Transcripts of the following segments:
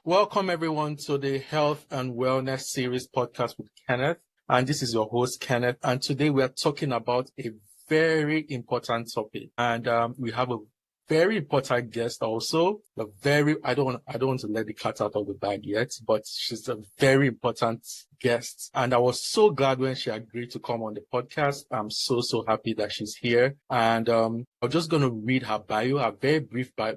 Welcome everyone to the Health and Wellness Series podcast with Kenneth. And this is your host, Kenneth. And today we are talking about a very important topic. And we have a very important guest also. I don't want to let the cat out of the bag yet, but she's a very important guest. And I was so glad when she agreed to come on the podcast. I'm so happy that she's here. And I'm just going to read her bio, a very brief bio,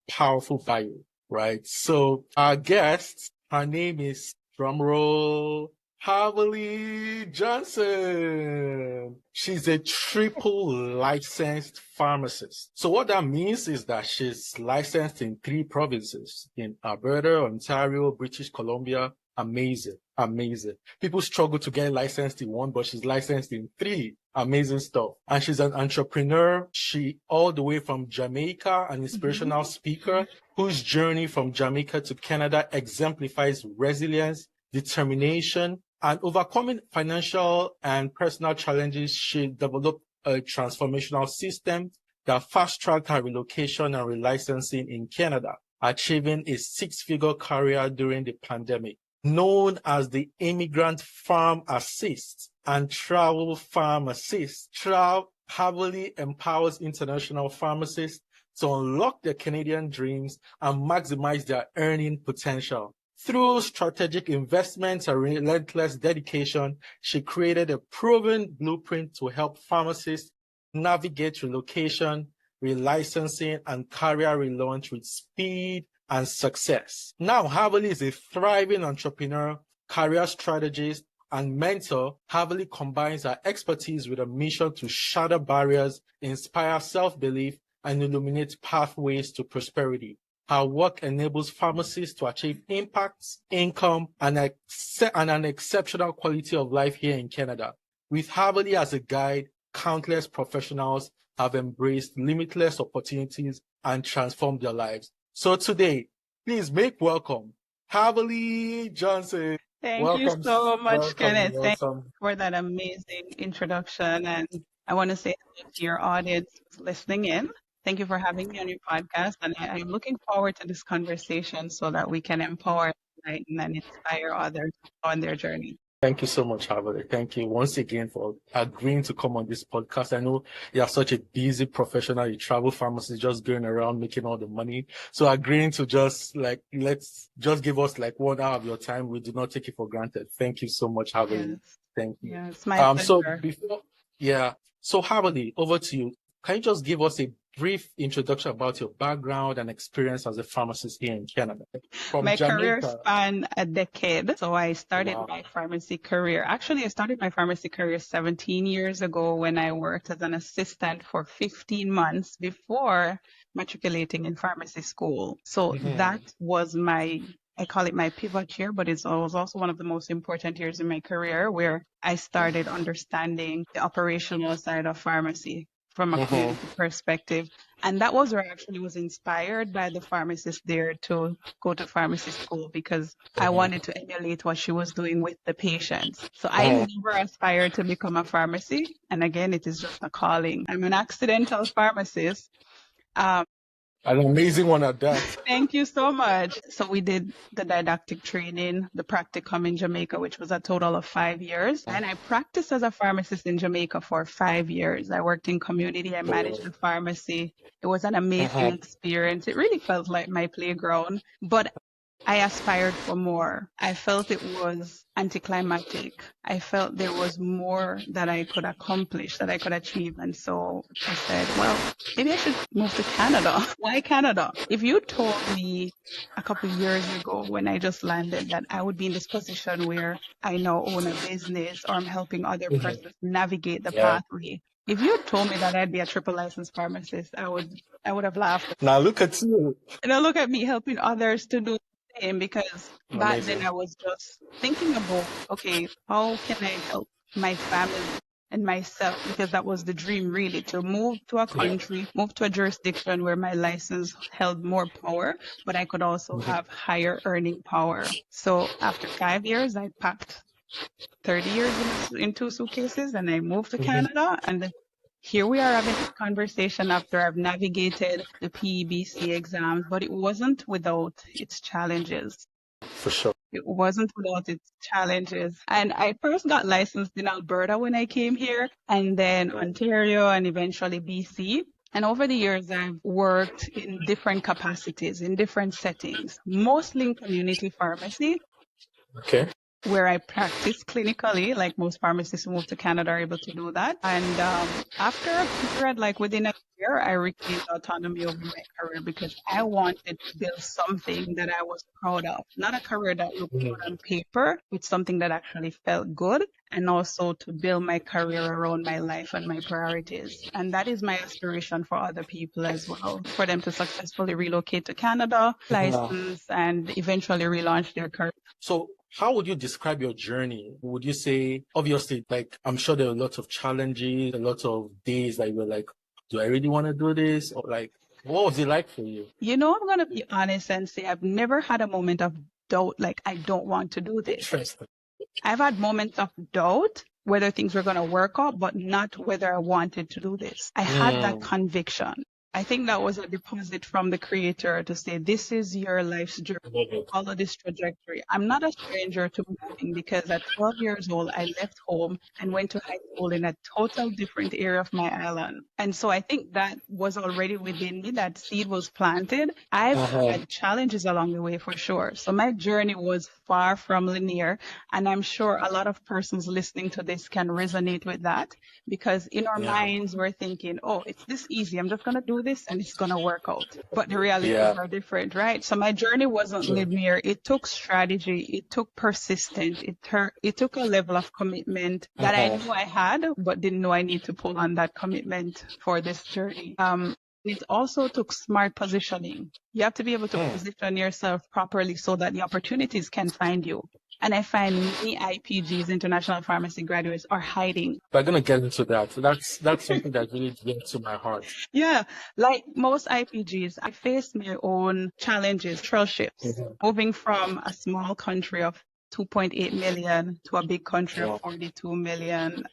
powerful bio. Right. So our guest, her name is drumroll, Harvey Johnson. She's a triple licensed pharmacist. So what that means is that she's licensed in 3 provinces, in Alberta, Ontario, British Columbia. Amazing. People struggle to get licensed in 1, but she's licensed in 3. Amazing stuff. And she's an entrepreneur. She all the way from Jamaica, an inspirational speaker whose journey from Jamaica to Canada exemplifies resilience, determination, and overcoming financial and personal challenges. She developed a transformational system that fast-tracked her relocation and relicensing in Canada, achieving a 6-figure career during the pandemic. Known as the Immigrant Pharmacist and Travel Pharmacist, heavily empowers international pharmacists to unlock their Canadian dreams and maximize their earning potential. Through strategic investments and relentless dedication, she created a proven blueprint to help pharmacists navigate relocation, relicensing, and career relaunch with speed and success. Now, Harvey is a thriving entrepreneur, career strategist, and mentor. Harvey combines her expertise with a mission to shatter barriers, inspire self-belief, and illuminate pathways to prosperity. Her work enables pharmacists to achieve impacts, income, and an exceptional quality of life here in Canada. With Harvey as a guide, countless professionals have embraced limitless opportunities and transformed their lives. So today, please make welcome Harvey Johnson. Thank you so much, Kenneth. Thank you for that amazing introduction. And I want to say to your audience listening in, thank you for having me on your podcast. And I'm looking forward to this conversation so that we can empower, enlighten, and inspire others on their journey. Thank you so much, Harvey. Thank you once again for agreeing to come on this podcast. I know you're such a busy professional. You travel pharmacist, just going around making all the money. So agreeing to let's just give us 1 hour of your time. We do not take it for granted. Thank you so much, Harvey. Yes. Thank you. Yeah, it's my pleasure. So Harvey, over to you. Can you just give us a brief introduction about your background and experience as a pharmacist here in Canada? My career spanned a decade. So I started my pharmacy career. Actually, I started my pharmacy career 17 years ago when I worked as an assistant for 15 months before matriculating in pharmacy school. So that was I call it my pivot year, but it was also one of the most important years in my career where I started understanding the operational side of pharmacy from a clinical perspective. And that was where I actually was inspired by the pharmacist there to go to pharmacy school because I wanted to emulate what she was doing with the patients. So I never aspired to become a pharmacist. And again, it is just a calling. I'm an accidental pharmacist. An amazing one at that. Thank you so much. So we did the didactic training, the practicum in Jamaica, which was a total of 5 years. And I practiced as a pharmacist in Jamaica for 5 years. I worked in community. I managed the pharmacy. It was an amazing experience. It really felt like my playground. But I aspired for more. I felt it was anticlimactic. I felt there was more that I could accomplish, that I could achieve. And so I said, well, maybe I should move to Canada. Why Canada? If you told me a couple of years ago when I just landed that I would be in this position where I now own a business or I'm helping other persons navigate the pathway, if you had told me that I'd be a triple licensed pharmacist, I would have laughed. Now look at you. Now look at me helping others to do because back then I was just thinking about, okay, how can I help my family and myself? Because that was the dream really, to move to a country, move to a jurisdiction where my license held more power, but I could also have higher earning power. So after 5 years, I packed 30 years in 2 suitcases and I moved to Canada. And here we are having this conversation after I've navigated the PEBC exams, but it wasn't without its challenges. for sure. It wasn't without its challenges. And I first got licensed in Alberta when I came here, and then Ontario, and eventually BC. And over the years, I've worked in different capacities, in different settings, mostly in community pharmacy, Okay. where I practice clinically, like most pharmacists who move to Canada are able to do that. And after a period, like within a year, I retained autonomy over my career because I wanted to build something that I was proud of, not a career that looked good on paper, but something that actually felt good, and also to build my career around my life and my priorities. And that is my aspiration for other people as well, for them to successfully relocate to Canada, license, and eventually relaunch their career. So how would you describe your journey? Would you say, obviously, like, I'm sure there are lots of challenges, a lot of days that you were like, do I really want to do this? Or like, what was it like for you? You know, I'm going to be honest and say I've never had a moment of doubt, like I don't want to do this. Interesting. I've had moments of doubt whether things were going to work out, but not whether I wanted to do this. I had that conviction. I think that was a deposit from the creator to say, this is your life's journey. Follow this trajectory. I'm not a stranger to moving because at 12 years old, I left home and went to high school in a total different area of my island. And so I think that was already within me. That seed was planted. I've had challenges along the way for sure. So my journey was far from linear. And I'm sure a lot of persons listening to this can resonate with that because in our minds, we're thinking, oh, it's this easy. I'm just going to do this and it's going to work out. But the realities are different, right? So my journey wasn't linear. It took strategy. It took persistence. It took a level of commitment that I knew I had, but didn't know I need to pull on that commitment for this journey. It also took smart positioning. You have to be able to position yourself properly so that the opportunities can find you. And I find many IPGs, international pharmacy graduates, are hiding. We're going to get into that. That's something that really gets to my heart. Yeah, like most IPGs, I faced my own challenges, cultural shifts, moving from a small country of 2.8 million to a big country of 42 million.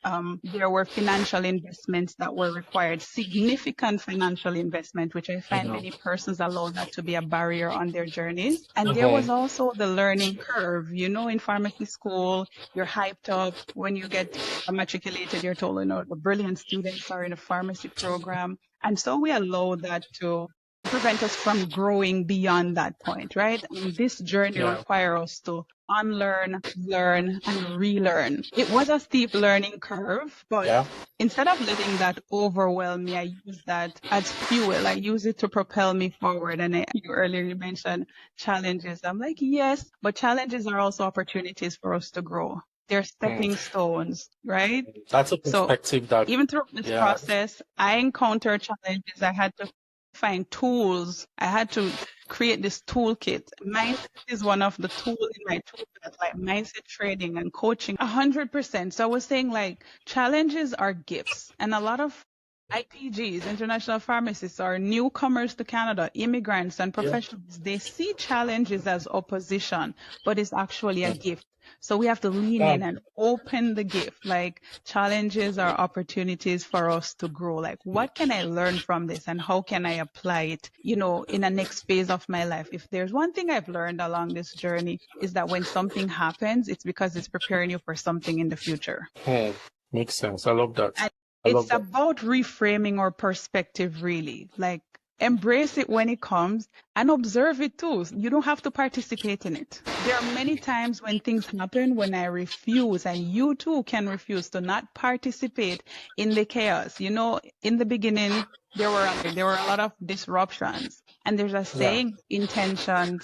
There were financial investments that were required, significant financial investment, which I find many persons allow that to be a barrier on their journeys. And there was also the learning curve. You know, in pharmacy school, you're hyped up. When you get matriculated, you're told, you know, the brilliant students are in a pharmacy program. And so we allow that to prevent us from growing beyond that point, right? And this journey requires us to unlearn, learn, and relearn. It was a steep learning curve, but instead of letting that overwhelm me, I use that as fuel. I use it to propel me forward. And earlier you mentioned challenges. I'm like, yes, but challenges are also opportunities for us to grow. They're stepping stones, right? That's a perspective that even through this process, I encountered challenges. I had to find tools. I had to create this toolkit. Mindset is one of the tools in my toolkit, like mindset training and coaching, 100%. So I was saying like challenges are gifts, and a lot of IPGs, international pharmacists, are newcomers to Canada, immigrants and professionals. They see challenges as opposition, but it's actually a gift. So we have to lean in and open the gift. Like challenges are opportunities for us to grow. Like what can I learn from this and how can I apply it, you know, in the next phase of my life? If there's one thing I've learned along this journey is that when something happens, it's because it's preparing you for something in the future. Makes sense. I love that. And it's about reframing our perspective, really. Like embrace it when it comes and observe it too. You don't have to participate in it. There are many times when things happen when I refuse, and you too can refuse to not participate in the chaos. You know, in the beginning, there were a lot of disruptions. And there's a saying,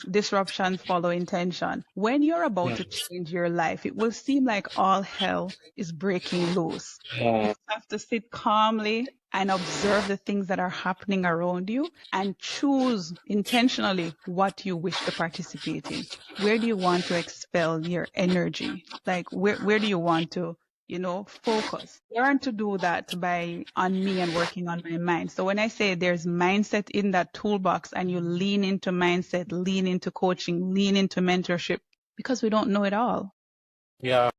disruptions follow intention. When you're about to change your life, it will seem like all hell is breaking loose. You have to sit calmly and observe the things that are happening around you and choose intentionally what you wish to participate in. Where do you want to expel your energy? Like where do you want to, you know, focus? Learn to do that on me and working on my mind. So when I say there's mindset in that toolbox and you lean into mindset, lean into coaching, lean into mentorship, because we don't know it all. Yeah.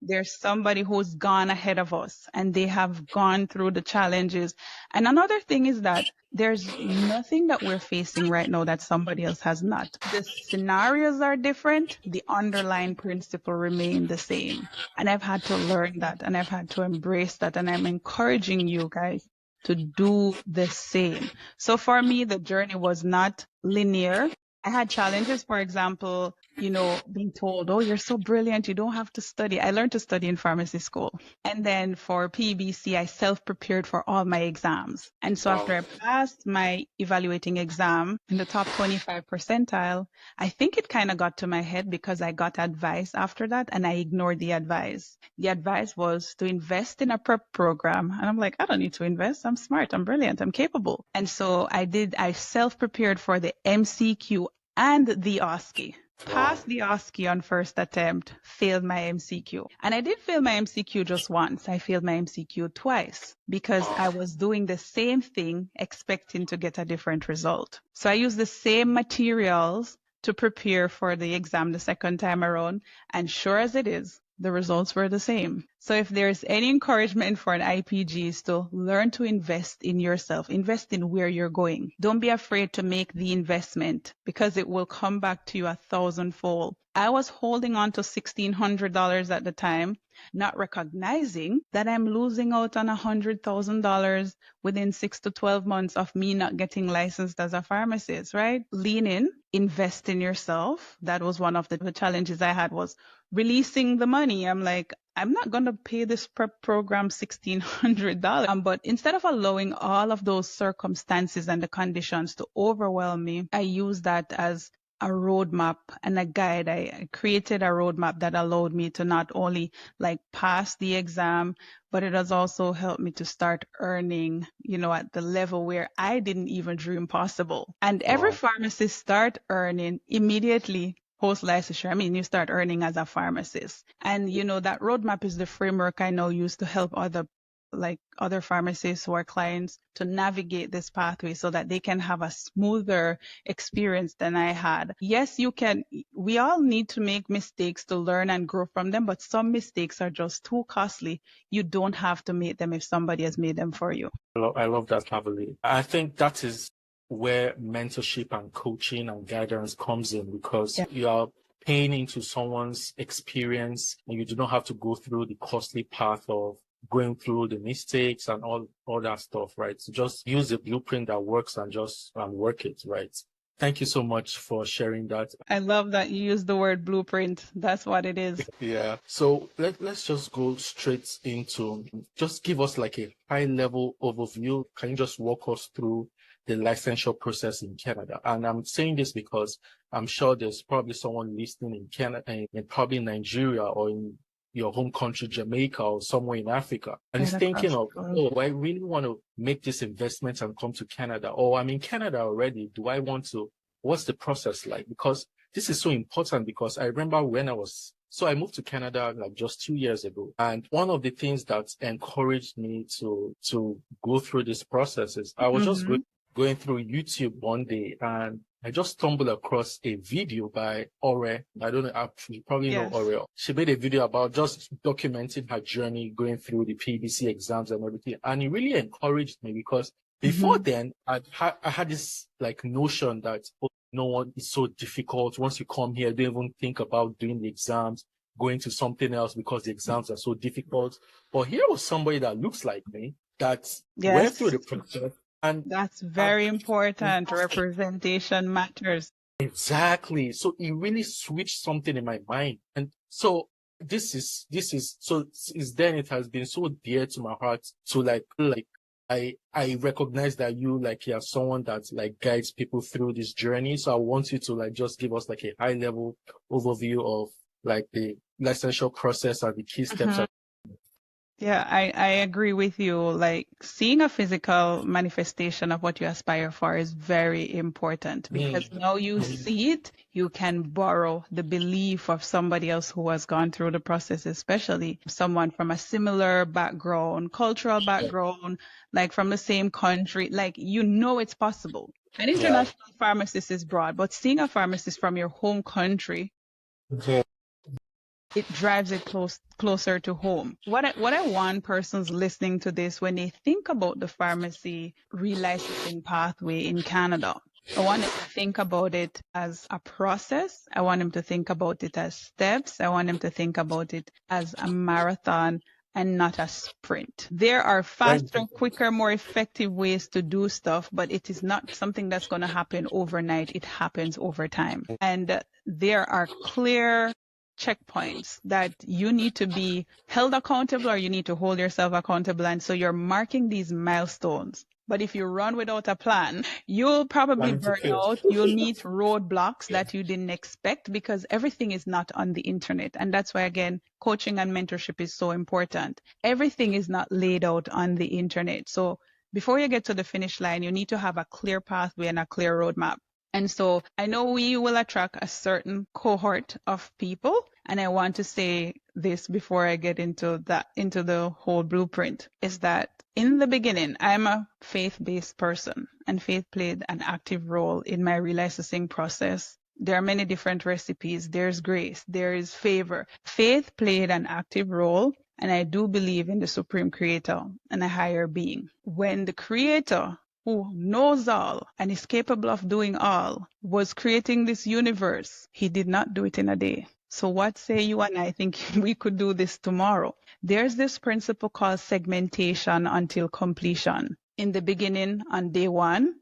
There's somebody who's gone ahead of us and they have gone through the challenges. And another thing is that there's nothing that we're facing right now that somebody else has not. The scenarios are different. The underlying principle remain the same. And I've had to learn that, and I've had to embrace that. And I'm encouraging you guys to do the same. So for me, the journey was not linear. I had challenges, for example, being told, oh, you're so brilliant, you don't have to study. I learned to study in pharmacy school. And then for PBC, I self-prepared for all my exams. And so after I passed my evaluating exam in the top 25 percentile, I think it kind of got to my head because I got advice after that and I ignored the advice. The advice was to invest in a prep program. And I'm like, I don't need to invest. I'm smart. I'm brilliant. I'm capable. And so I self-prepared for the MCQ and the OSCE. Passed the OSCE on first attempt, failed my MCQ. And I did fail my MCQ just once. I failed my MCQ twice because I was doing the same thing, expecting to get a different result. So I used the same materials to prepare for the exam the second time around. And sure as it is, the results were the same. So if there's any encouragement for an IPG is to learn to invest in yourself, invest in where you're going. Don't be afraid to make the investment because it will come back to you 1,000-fold. I was holding on to $1,600 at the time, not recognizing that I'm losing out on $100,000 within 6 to 12 months of me not getting licensed as a pharmacist, right? Lean in, invest in yourself. That was one of the challenges I had was releasing the money. I'm like, I'm not going to pay this prep program $1,600. But instead of allowing all of those circumstances and the conditions to overwhelm me, I use that as a roadmap and a guide. I created a roadmap that allowed me to not only pass the exam, but it has also helped me to start earning, at the level where I didn't even dream possible. And every pharmacist start earning immediately post licensure. I mean, you start earning as a pharmacist. And, that roadmap is the framework I now use to help other pharmacists who are clients to navigate this pathway so that they can have a smoother experience than I had. Yes, we all need to make mistakes to learn and grow from them, but some mistakes are just too costly. You don't have to make them if somebody has made them for you. I love that, Kavali. I think that is where mentorship and coaching and guidance comes in because you are paying into someone's experience and you do not have to go through the costly path of going through the mistakes and all that stuff, right? So just use the blueprint that works and just work it, right? Thank you so much for sharing that. I love that you use the word blueprint. That's what it is. Yeah. So let's just go straight into, just give us like a high level overview. Can you just walk us through the licensure process in Canada? And I'm saying this because I'm sure there's probably someone listening in Canada and probably Nigeria or in your home country, Jamaica, or somewhere in Africa, and is thinking of, I really want to make this investment and come to Canada, or I'm in Canada already. Do I want to? What's the process like? Because this is so important because I remember when I moved to Canada like just 2 years ago. And one of the things that encouraged me to go through this process is I was just going through YouTube one day and I just stumbled across a video by Ore. I don't know, you probably know Ore. She made a video about just documenting her journey going through the PBC exams and everything. And it really encouraged me because before then, I had this notion that no one is so difficult. Once you come here, don't even think about doing the exams, going to something else because the exams are so difficult. But here was somebody that looks like me that went through the process. And that's very important. Representation matters. Exactly. So it really switched something in my mind. And so this is so since then it has been so dear to my heart to I recognize that you're someone that guides people through this journey. So I want you to just give us a high level overview of the licensure process and the key steps. Yeah, I agree with you. Seeing a physical manifestation of what you aspire for is very important because now you see it, you can borrow the belief of somebody else who has gone through the process, especially someone from a similar background, cultural background, from the same country. It's possible. An international pharmacist is broad, but seeing a pharmacist from your home country it drives it closer to home. What I want persons listening to this, when they think about the pharmacy relicensing pathway in Canada, I want them to think about it as a process. I want them to think about it as steps. I want them to think about it as a marathon and not a sprint. There are faster, quicker, more effective ways to do stuff, but it is not something that's going to happen overnight. It happens over time. And there are clear checkpoints that you need to be held accountable, or you need to hold yourself accountable. And so you're marking these milestones. But if you run without a plan, you'll probably burn out. You'll meet roadblocks that you didn't expect, because everything is not on the internet. And that's why, again, coaching and mentorship is so important. Everything is not laid out on the internet. So before you get to the finish line, you need to have a clear pathway and a clear roadmap. And so I know we will attract a certain cohort of people. And I want to say this before I get into the whole blueprint, is that in the beginning, I'm a faith-based person, and faith played an active role in my relicensing process. There are many different recipes. There's grace. There is favor. Faith played an active role, and I do believe in the supreme creator and a higher being. When the creator, who knows all and is capable of doing all, was creating this universe, he did not do it in a day. So what say you and I think we could do this tomorrow? There's this principle called segmentation until completion. In the beginning, on day 1,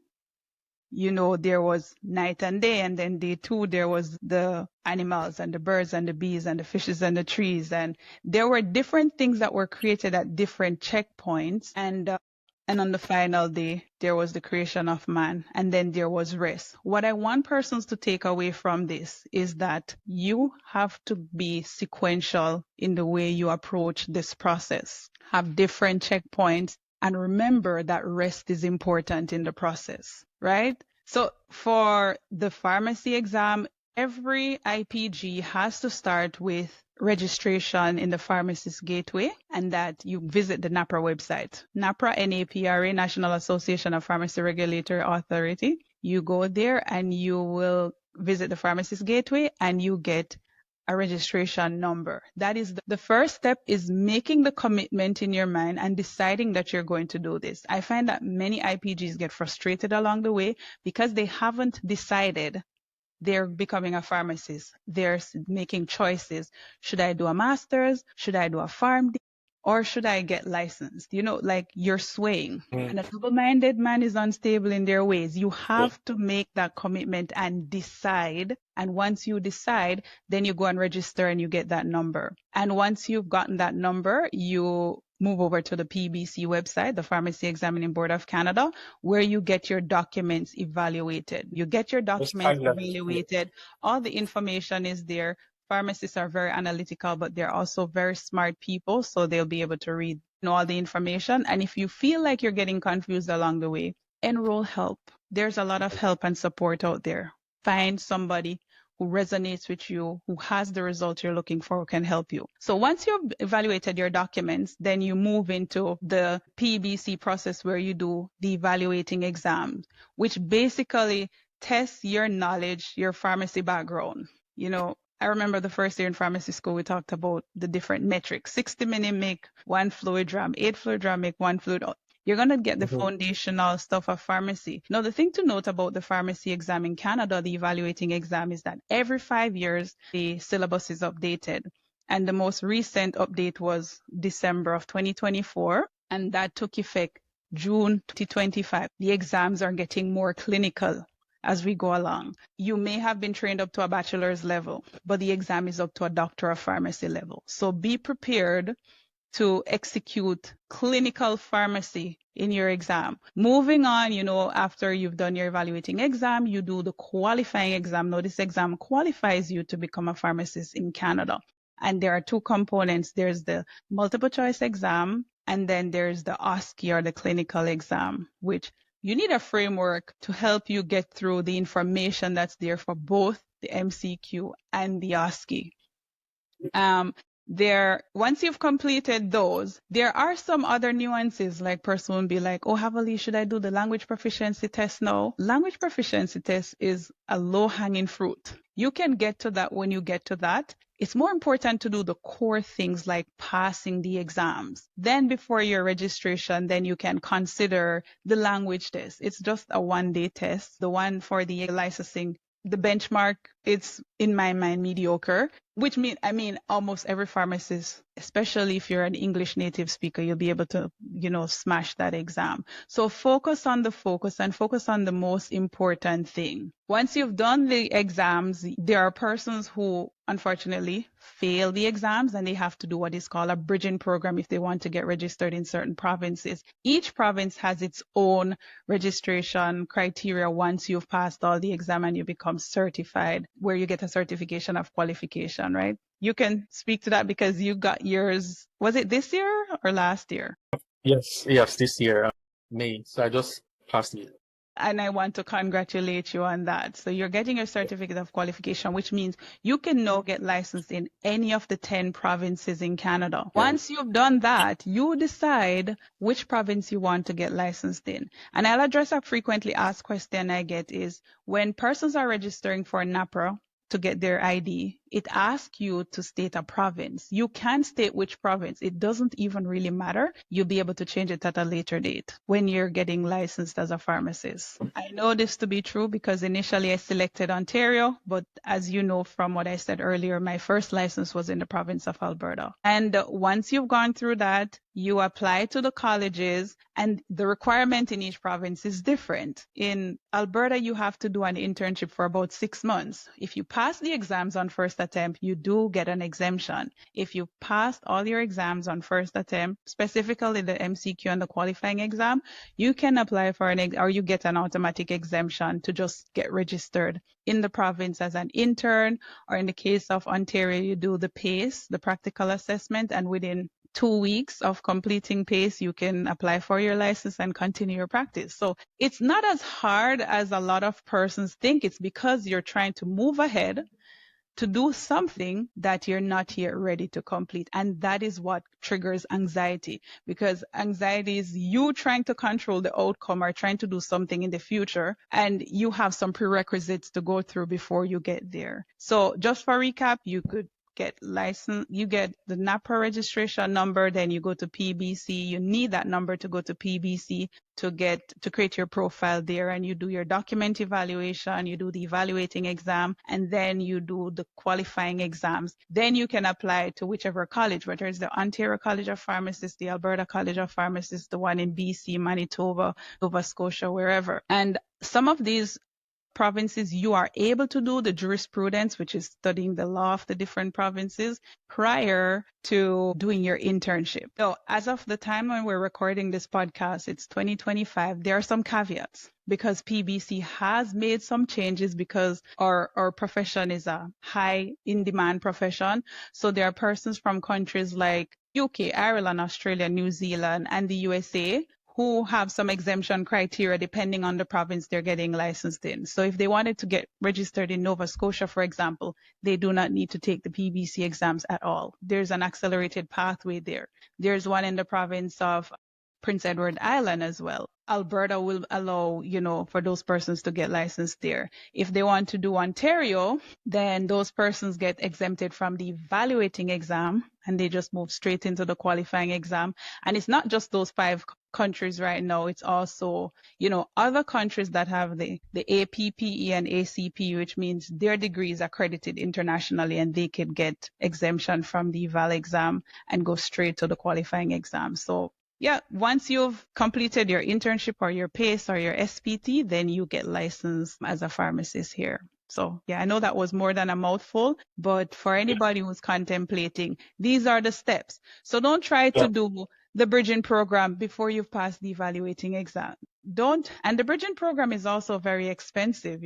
there was night and day, and then day 2, there was the animals and the birds and the bees and the fishes and the trees. And there were different things that were created at different checkpoints. And on the final day, there was the creation of man, and then there was rest. What I want persons to take away from this is that you have to be sequential in the way you approach this process. Have different checkpoints, and remember that rest is important in the process, right? So for the pharmacy exam, every IPG has to start with registration in the Pharmacist Gateway, and that you visit the NAPRA website. NAPRA, N-A-P-R-A, National Association of Pharmacy Regulatory Authority. You go there and you will visit the Pharmacist Gateway, and you get a registration number. That is the first step, is making the commitment in your mind and deciding that you're going to do this. I find that many IPGs get frustrated along the way because they haven't decided they're becoming a pharmacist. They're making choices. Should I do a master's? Should I do a PharmD? Or should I get licensed? Like you're swaying. And a double-minded man is unstable in their ways. You have to make that commitment and decide. And once you decide, then you go and register and you get that number. And once you've gotten that number, you move over to the PBC website, the Pharmacy Examining Board of Canada, where you get your documents evaluated. You get your documents evaluated. All the information is there. Pharmacists are very analytical, but they're also very smart people, so they'll be able to read all the information. And if you feel like you're getting confused along the way, enroll help. There's a lot of help and support out there. Find somebody who resonates with you, who has the result you're looking for, who can help you. So once you've evaluated your documents, then you move into the PBC process, where you do the evaluating exam, which basically tests your knowledge, your pharmacy background. I remember the first year in pharmacy school, we talked about the different metrics. 60-minute make 1 fluid dram, 8 fluid dram make 1 fluid. You're going to get the foundational stuff of pharmacy. Now, the thing to note about the pharmacy exam in Canada, the evaluating exam, is that every 5 years, the syllabus is updated. And the most recent update was December of 2024, and that took effect June 2025. The exams are getting more clinical as we go along. You may have been trained up to a bachelor's level, but the exam is up to a doctor of pharmacy level. So be prepared to execute clinical pharmacy in your exam. Moving on, after you've done your evaluating exam, you do the qualifying exam. Now, this exam qualifies you to become a pharmacist in Canada. And there are 2 components. There's the multiple choice exam, and then there's the OSCE, or the clinical exam, which you need a framework to help you get through the information that's there for both the MCQ and the OSCE. Once you've completed those, there are some other nuances, like person will be like, oh, Havali, should I do the language proficiency test now? Language proficiency test is a low-hanging fruit. You can get to that when you get to that. it's more important to do the core things like passing the exams. Then before your registration, then you can consider the language test. It's just a 1-day test. The one for the licensing, the benchmark, it's in my mind mediocre, which mean almost every pharmacist, especially if you're an English native speaker, you'll be able to, smash that exam. So focus on the most important thing. Once you've done the exams, there are persons who unfortunately fail the exams and they have to do what is called a bridging program if they want to get registered in certain provinces. Each province has its own registration criteria once you've passed all the exam and you become certified, where you get a certification of qualification, right? You can speak to that because you got yours, was it this year or last year? Yes, this year, May. So I just passed it. And I want to congratulate you on that. So you're getting your certificate of qualification, which means you can now get licensed in any of the 10 provinces in Canada. Once you've done that, you decide which province you want to get licensed in. And I'll address a frequently asked question I get is when persons are registering for NAPRA to get their ID, it asks you to state a province. You can state which province. It doesn't even really matter. You'll be able to change it at a later date when you're getting licensed as a pharmacist. I know this to be true because initially I selected Ontario, but as you know from what I said earlier, my first license was in the province of Alberta. And once you've gone through that, you apply to the colleges and the requirement in each province is different. In Alberta, you have to do an internship for about 6 months. If you pass the exams on first attempt, you do get an exemption. If you passed all your exams on first attempt, specifically the MCQ and the qualifying exam, you can apply for or you get an automatic exemption to just get registered in the province as an intern, or in the case of Ontario, you do the PACE, the practical assessment, and within 2 weeks of completing PACE, you can apply for your license and continue your practice. So it's not as hard as a lot of persons think. It's because you're trying to move ahead to do something that you're not yet ready to complete. And that is what triggers anxiety, because anxiety is you trying to control the outcome or trying to do something in the future, and you have some prerequisites to go through before you get there. So just for recap, you could get license, you get the NAPRA registration number, then you go to PBC. You need that number to go to PBC to create your profile there, and you do your document evaluation, you do the evaluating exam, and then you do the qualifying exams. Then you can apply to whichever college, whether it's the Ontario College of Pharmacists, the Alberta College of Pharmacists, the one in BC, Manitoba, Nova Scotia, wherever. And some of these provinces, you are able to do the jurisprudence, which is studying the law of the different provinces, prior to doing your internship. So as of the time when we're recording this podcast, it's 2025. There are some caveats because PBC has made some changes because our profession is a high in demand profession. So there are persons from countries like UK, Ireland, Australia, New Zealand, and the USA who have some exemption criteria depending on the province they're getting licensed in. So if they wanted to get registered in Nova Scotia, for example, they do not need to take the PBC exams at all. There's an accelerated pathway there. There's one in the province of Prince Edward Island as well. Alberta will allow, for those persons to get licensed there. If they want to do Ontario, then those persons get exempted from the evaluating exam and they just move straight into the qualifying exam. And it's not just those 5 countries right now. It's also, other countries that have the APPE and ACP, which means their degree is accredited internationally and they could get exemption from the eval exam and go straight to the qualifying exam. So yeah, once you've completed your internship or your PACE or your SPT, then you get licensed as a pharmacist here. So yeah, I know that was more than a mouthful, but for anybody who's contemplating, these are the steps. So don't try to do the bridging program before you've passed the evaluating exam. And the bridging program is also very expensive.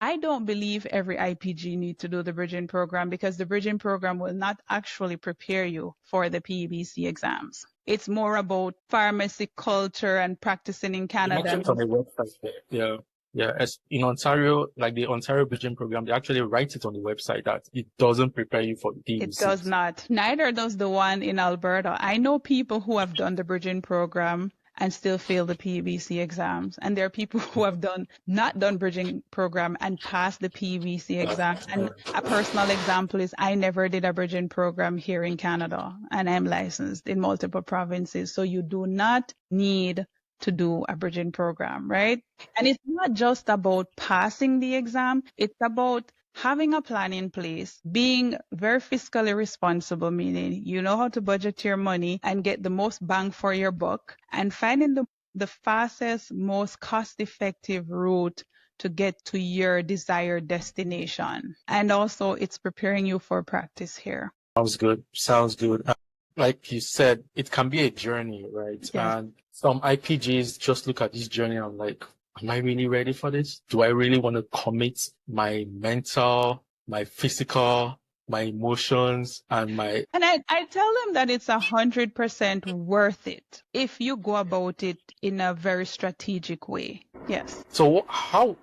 I don't believe every IPG need to do the bridging program because the bridging program will not actually prepare you for the PBC exams. It's more about pharmacy culture and practicing in Canada. It's on the website there. Yeah. As in Ontario, like the Ontario Bridging Program, they actually write it on the website that it doesn't prepare you for PBC. It does not. Neither does the one in Alberta. I know people who have done the bridging program and still fail the PVC exams. And there are people who have not done bridging program and passed the PVC exams. And a personal example is I never did a bridging program here in Canada, and I'm licensed in multiple provinces. So you do not need to do a bridging program, right? And it's not just about passing the exam. It's about having a plan in place, being very fiscally responsible, meaning you know how to budget your money and get the most bang for your buck, and finding the fastest, most cost-effective route to get to your desired destination. And also it's preparing you for practice here. Sounds good. Sounds good. Like you said, it can be a journey, right? Yes. And some IPGs just look at this journey and I'm like, am I really ready for this? Do I really want to commit my mental, my physical, my emotions, and my... And I tell them that it's 100% worth it if you go about it in a very strategic way. Yes. So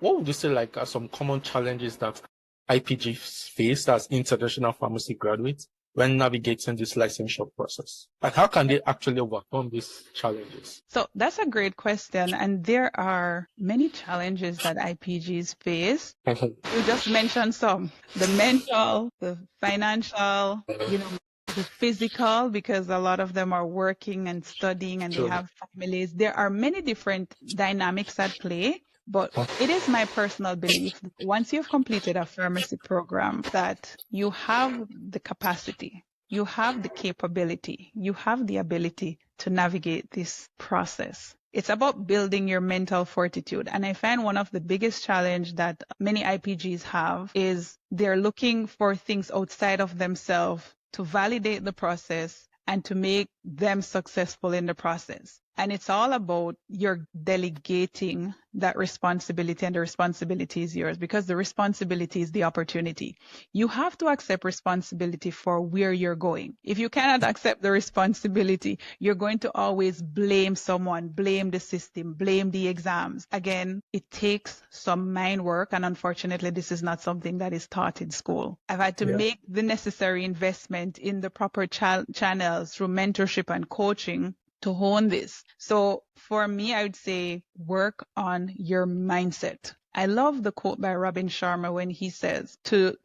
what would you say like are some common challenges that IPGs face as international pharmacy graduates when navigating this licensure process? And how can they actually overcome these challenges? So that's a great question. And there are many challenges that IPGs face. You just mentioned some, the mental, the financial, the physical, because a lot of them are working and studying and they have families. There are many different dynamics at play. But it is my personal belief that once you've completed a pharmacy program, that you have the capacity, you have the capability, you have the ability to navigate this process. It's about building your mental fortitude. And I find one of the biggest challenge that many IPGs have is they're looking for things outside of themselves to validate the process and to make them successful in the process. And it's all about your delegating that responsibility, and the responsibility is yours because the responsibility is the opportunity. You have to accept responsibility for where you're going. If you cannot accept the responsibility, you're going to always blame someone, blame the system, blame the exams. Again, it takes some mind work, and unfortunately, this is not something that is taught in school. I've had to make the necessary investment in the proper channels through mentorship and coaching to hone this. So for me, I would say work on your mindset. I love the quote by Robin Sharma when he says to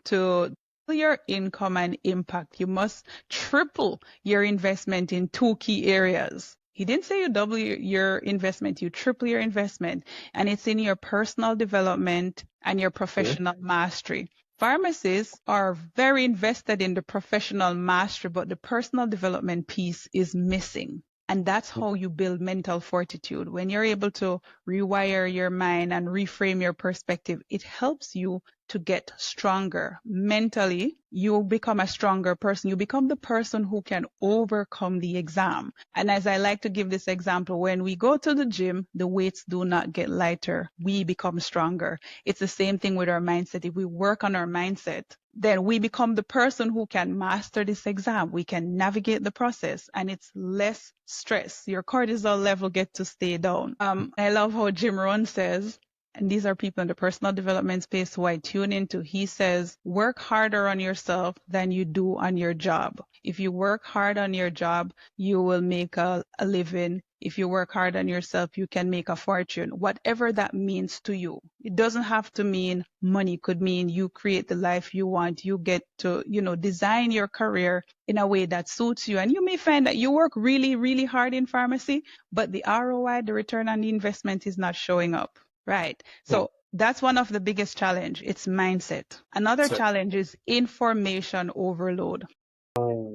your income and impact, you must triple your investment in 2 key areas. He didn't say you double your investment, you triple your investment, and it's in your personal development and your professional mastery. Pharmacists are very invested in the professional mastery, but the personal development piece is missing. And that's how you build mental fortitude. When you're able to rewire your mind and reframe your perspective, it helps you to get stronger. Mentally, you become a stronger person. You become the person who can overcome the exam. And as I like to give this example, when we go to the gym, the weights do not get lighter. We become stronger. It's the same thing with our mindset. If we work on our mindset, then we become the person who can master this exam. We can navigate the process and it's less stress. Your cortisol level gets to stay down. I love how Jim Rohn says, and these are people in the personal development space who I tune into. He says, work harder on yourself than you do on your job. If you work hard on your job, you will make a living. If you work hard on yourself, you can make a fortune, whatever that means to you. It doesn't have to mean money. It could mean you create the life you want. You get to, design your career in a way that suits you. And you may find that you work really, really hard in pharmacy, but the ROI, the return on the investment, is not showing up. Right. So that's one of the biggest challenge. It's mindset. Another challenge is information overload.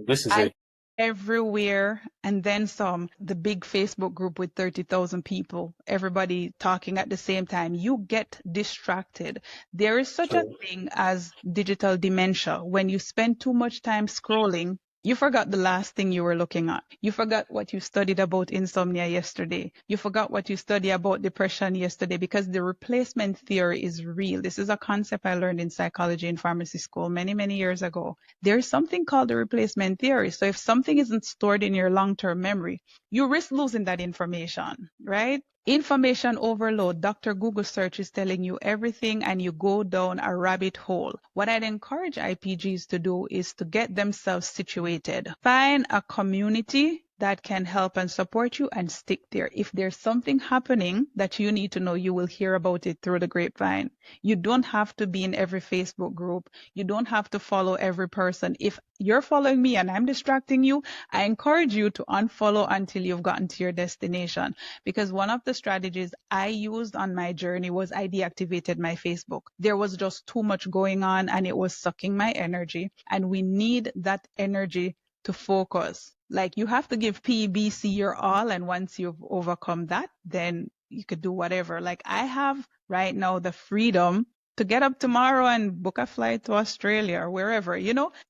This is it. Everywhere and then some. The big Facebook group with 30,000 people, everybody talking at the same time. You get distracted. There is such a thing as digital dementia. When you spend too much time scrolling, you forgot the last thing you were looking at. You forgot what you studied about insomnia yesterday. You forgot what you studied about depression yesterday because the replacement theory is real. This is a concept I learned in psychology in pharmacy school many, many years ago. There's something called the replacement theory. So if something isn't stored in your long-term memory, you risk losing that information, right? Information overload. Dr. Google search is telling you everything and you go down a rabbit hole. What I'd encourage IPGs to do is to get themselves situated. Find a community that can help and support you and stick there. If there's something happening that you need to know, you will hear about it through the grapevine. You don't have to be in every Facebook group. You don't have to follow every person. If you're following me and I'm distracting you, I encourage you to unfollow until you've gotten to your destination. Because one of the strategies I used on my journey was I deactivated my Facebook. There was just too much going on and it was sucking my energy. And we need that energy to focus. Like you have to give PBC your all, and once you've overcome that, then you could do whatever. Like I have right now the freedom to get up tomorrow and book a flight to Australia or wherever.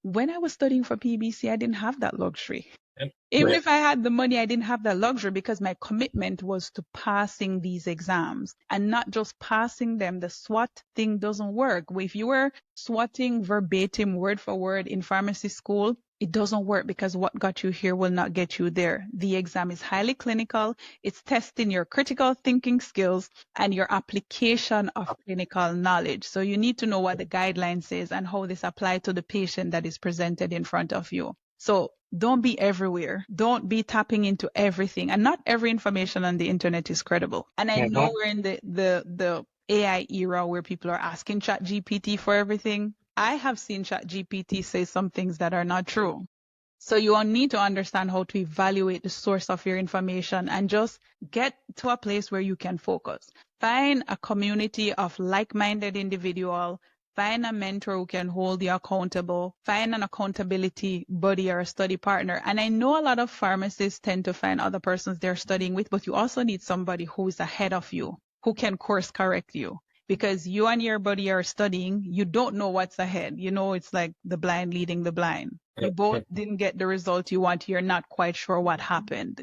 When I was studying for PBC, I didn't have that luxury. Even if I had the money, I didn't have that luxury because my commitment was to passing these exams and not just passing them. The SWOT thing doesn't work. If you were swatting verbatim, word for word in pharmacy school, it doesn't work because what got you here will not get you there. The exam is highly clinical. It's testing your critical thinking skills and your application of clinical knowledge. So you need to know what the guideline says and how this applies to the patient that is presented in front of you. So don't be everywhere. Don't be tapping into everything. And not every information on the internet is credible. And I know we're in the AI era where people are asking ChatGPT for everything. I have seen ChatGPT say some things that are not true. So you all need to understand how to evaluate the source of your information and just get to a place where you can focus. Find a community of like-minded individuals. Find a mentor who can hold you accountable. Find an accountability buddy or a study partner. And I know a lot of pharmacists tend to find other persons they're studying with, but you also need somebody who is ahead of you, who can course correct you. Because you and your buddy are studying, you don't know what's ahead. It's like the blind leading the blind. You both didn't get the result you want. You're not quite sure what happened,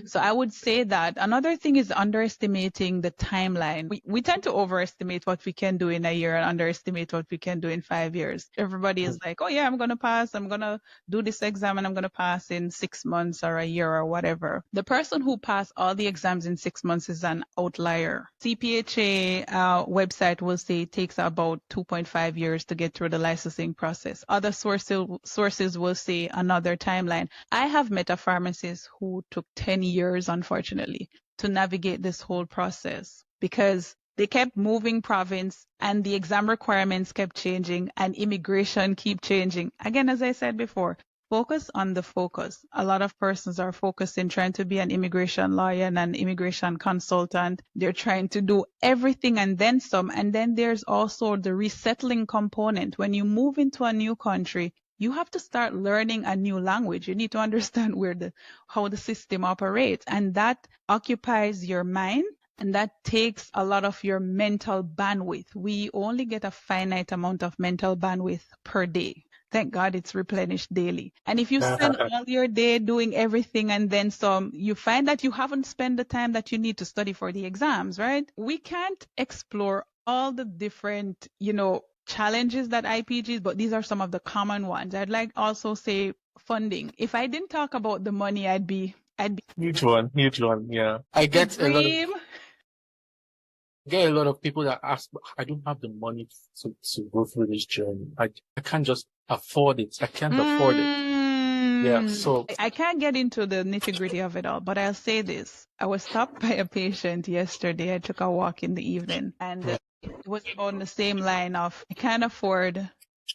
So I would say that another thing is underestimating the timeline. We tend to overestimate what we can do in a year and underestimate what we can do in 5 years. Everybody is like, oh yeah, I'm going to pass. I'm going to do this exam and I'm going to pass in 6 months or a year or whatever. The person who passed all the exams in 6 months is an outlier. CPHA website will say it takes about 2.5 years to get through the licensing process. Other sources will say another timeline. I have met a pharmacist who took 10 years, unfortunately, to navigate this whole process because they kept moving province and the exam requirements kept changing and immigration keep changing. Again, as I said before, focus on the focus. A lot of persons are focusing trying to be an immigration lawyer and an immigration consultant. They're trying to do everything and then some. And then there's also the resettling component. When you move into a new country, you have to start learning a new language. You need to understand how the system operates. And that occupies your mind. And that takes a lot of your mental bandwidth. We only get a finite amount of mental bandwidth per day. Thank God it's replenished daily. And if you spend all your day doing everything and then some, you find that you haven't spent the time that you need to study for the exams, right? We can't explore all the different, challenges that IPGs, but these are some of the common ones. I'd like also say funding. If I didn't talk about the money, I'd be Huge one, yeah. I get a lot of people that ask, I don't have the money to go through this journey. I can't just afford it. I can't afford it. Yeah, so I can't get into the nitty-gritty of it all, but I'll say this. I was stopped by a patient yesterday. I took a walk in the evening and it was on the same line of I can't afford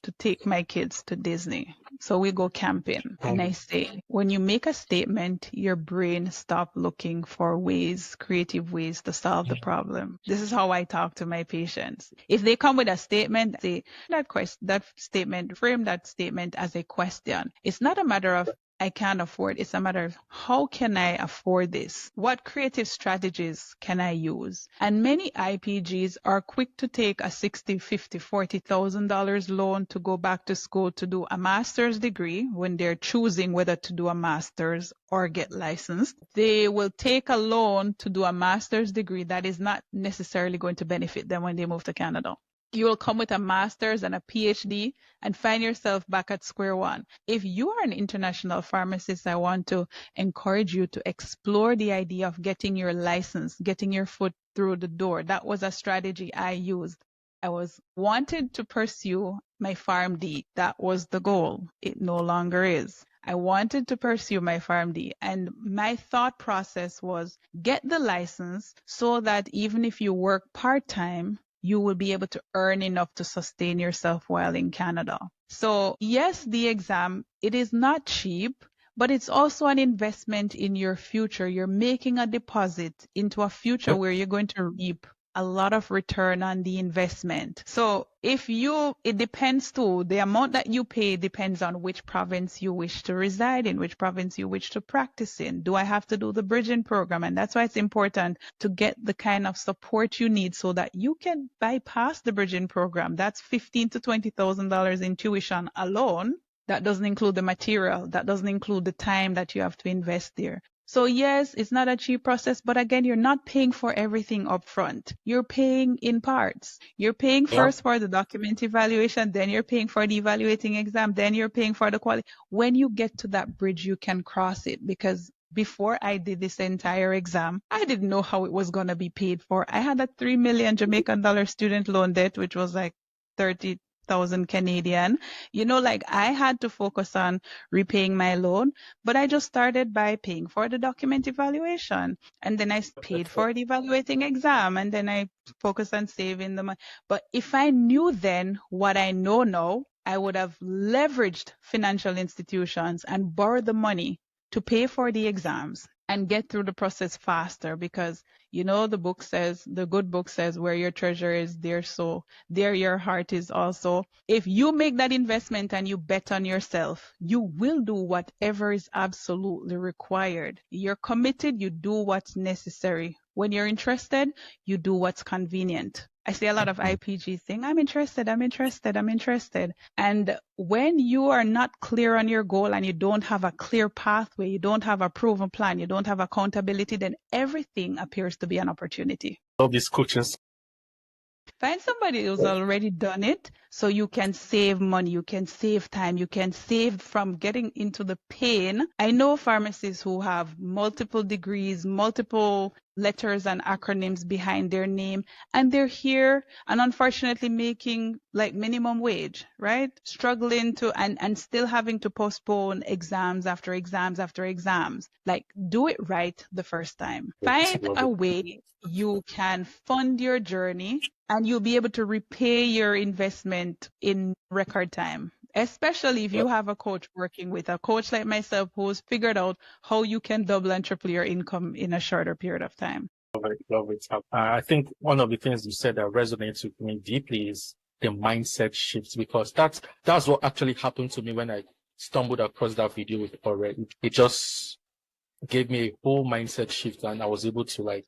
to take my kids to Disney. So we go camping. And I say, when you make a statement, your brain stop looking for creative ways to solve the problem. This is how I talk to my patients. If they come with a statement, say frame that statement as a question. It's not a matter of I can't afford. It's a matter of how can I afford this? What creative strategies can I use? And many IPGs are quick to take a $60,000, $50,000, $40,000 loan to go back to school to do a master's degree when they're choosing whether to do a master's or get licensed. They will take a loan to do a master's degree that is not necessarily going to benefit them when they move to Canada. You will come with a master's and a PhD and find yourself back at square one. If you are an international pharmacist, I want to encourage you to explore the idea of getting your license, getting your foot through the door. That was a strategy I used. I wanted to pursue my PharmD. That was the goal. It no longer is. I wanted to pursue my PharmD, and my thought process was get the license so that even if you work part-time, you will be able to earn enough to sustain yourself while in Canada. So yes, the exam, it is not cheap, but it's also an investment in your future. You're making a deposit into a future where you're going to reap a lot of return on the investment. So it depends too, the amount that you pay depends on which province you wish to reside in, which province you wish to practice in. Do I have to do the bridging program? And that's why it's important to get the kind of support you need so that you can bypass the bridging program. That's $15,000 to $20,000 in tuition alone. That doesn't include the material. That doesn't include the time that you have to invest there. So yes, it's not a cheap process, but again, you're not paying for everything up front. You're paying in parts. You're paying first for the document evaluation, then you're paying for the evaluating exam, then you're paying for the quality. When you get to that bridge, you can cross it, because before I did this entire exam, I didn't know how it was going to be paid for. I had a 3 million Jamaican dollar student loan debt, which was like 30,000 Canadian. Like I had to focus on repaying my loan, but I just started by paying for the document evaluation, and then I paid for the evaluating exam, and then I focused on saving the money. But if I knew then what I know now, I would have leveraged financial institutions and borrowed the money to pay for the exams and get through the process faster, because the good book says where your treasure is, there your heart is also. If you make that investment and you bet on yourself, you will do whatever is absolutely required. You're committed, you do what's necessary. When you're interested, you do what's convenient. I see a lot of IPG saying, I'm interested. And when you are not clear on your goal and you don't have a clear pathway, you don't have a proven plan, you don't have accountability, then everything appears to be an opportunity. All these coaches. Find somebody who's already done it so you can save money, you can save time, you can save from getting into the pain. I know pharmacists who have multiple degrees, multiple letters and acronyms behind their name, and they're here and unfortunately making like minimum wage, right? Struggling to and still having to postpone exams after exams after exams. Like, do it right the first time. Find a way you can fund your journey and you'll be able to repay your investment in record time. Especially if you have a coach working with a coach like myself who's figured out how you can double and triple your income in a shorter period of time. Love it. I think one of the things you said that resonates with me deeply is the mindset shifts, because that's what actually happened to me when I stumbled across that video with already. It just gave me a whole mindset shift, and I was able to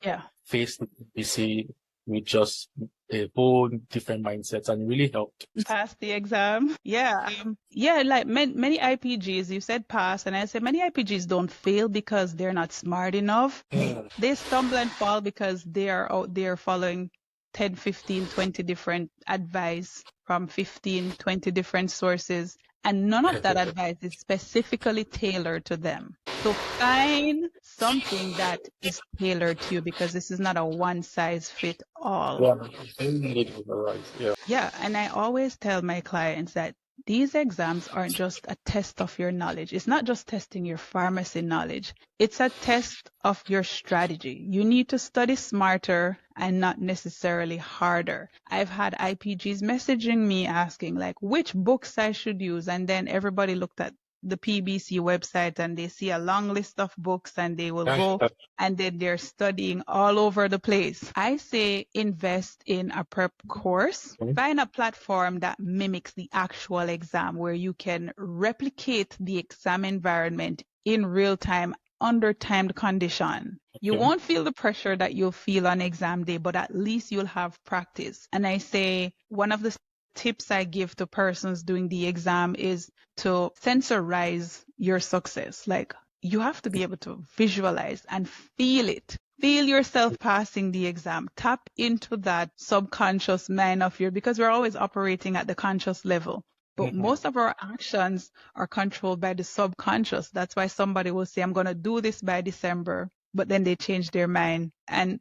face the BC with just a whole different mindset, and it really helped. Pass the exam. Like many IPGs, you said pass, and I said many IPGs don't fail because they're not smart enough. They stumble and fall because they are out there following 10, 15, 20 different advice from 15, 20 different sources, and none of that advice is specifically tailored to them. So find something that is tailored to you, because this is not a one size fit all. And I always tell my clients that these exams aren't just a test of your knowledge. It's not just testing your pharmacy knowledge. It's a test of your strategy. You need to study smarter and not necessarily harder. I've had IPGs messaging me asking like which books I should use, and then everybody looked at the PBC website and they see a long list of books and they will go and then they're studying all over the place. I say invest in a prep course. Find a platform that mimics the actual exam where you can replicate the exam environment in real time under timed condition. You won't feel the pressure that you'll feel on exam day, but at least you'll have practice. And I say one of the tips I give to persons doing the exam is to sensorize your success. Like, you have to be able to visualize and feel it. Feel yourself passing the exam. Tap into that subconscious mind of yours, because we're always operating at the conscious level. But most of our actions are controlled by the subconscious. That's why somebody will say, I'm going to do this by December, but then they change their mind. And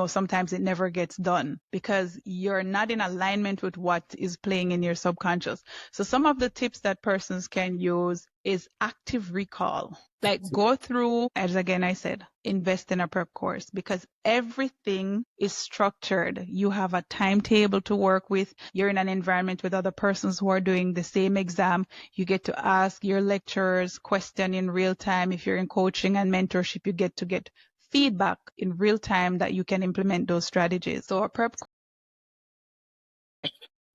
sometimes it never gets done because you're not in alignment with what is playing in your subconscious. So some of the tips that persons can use is active recall. Like go through, as again I said, invest in a prep course because everything is structured. You have a timetable to work with. You're in an environment with other persons who are doing the same exam. You get to ask your lecturers questions in real time. If you're in coaching and mentorship, you get to get feedback in real time that you can implement those strategies. So a prep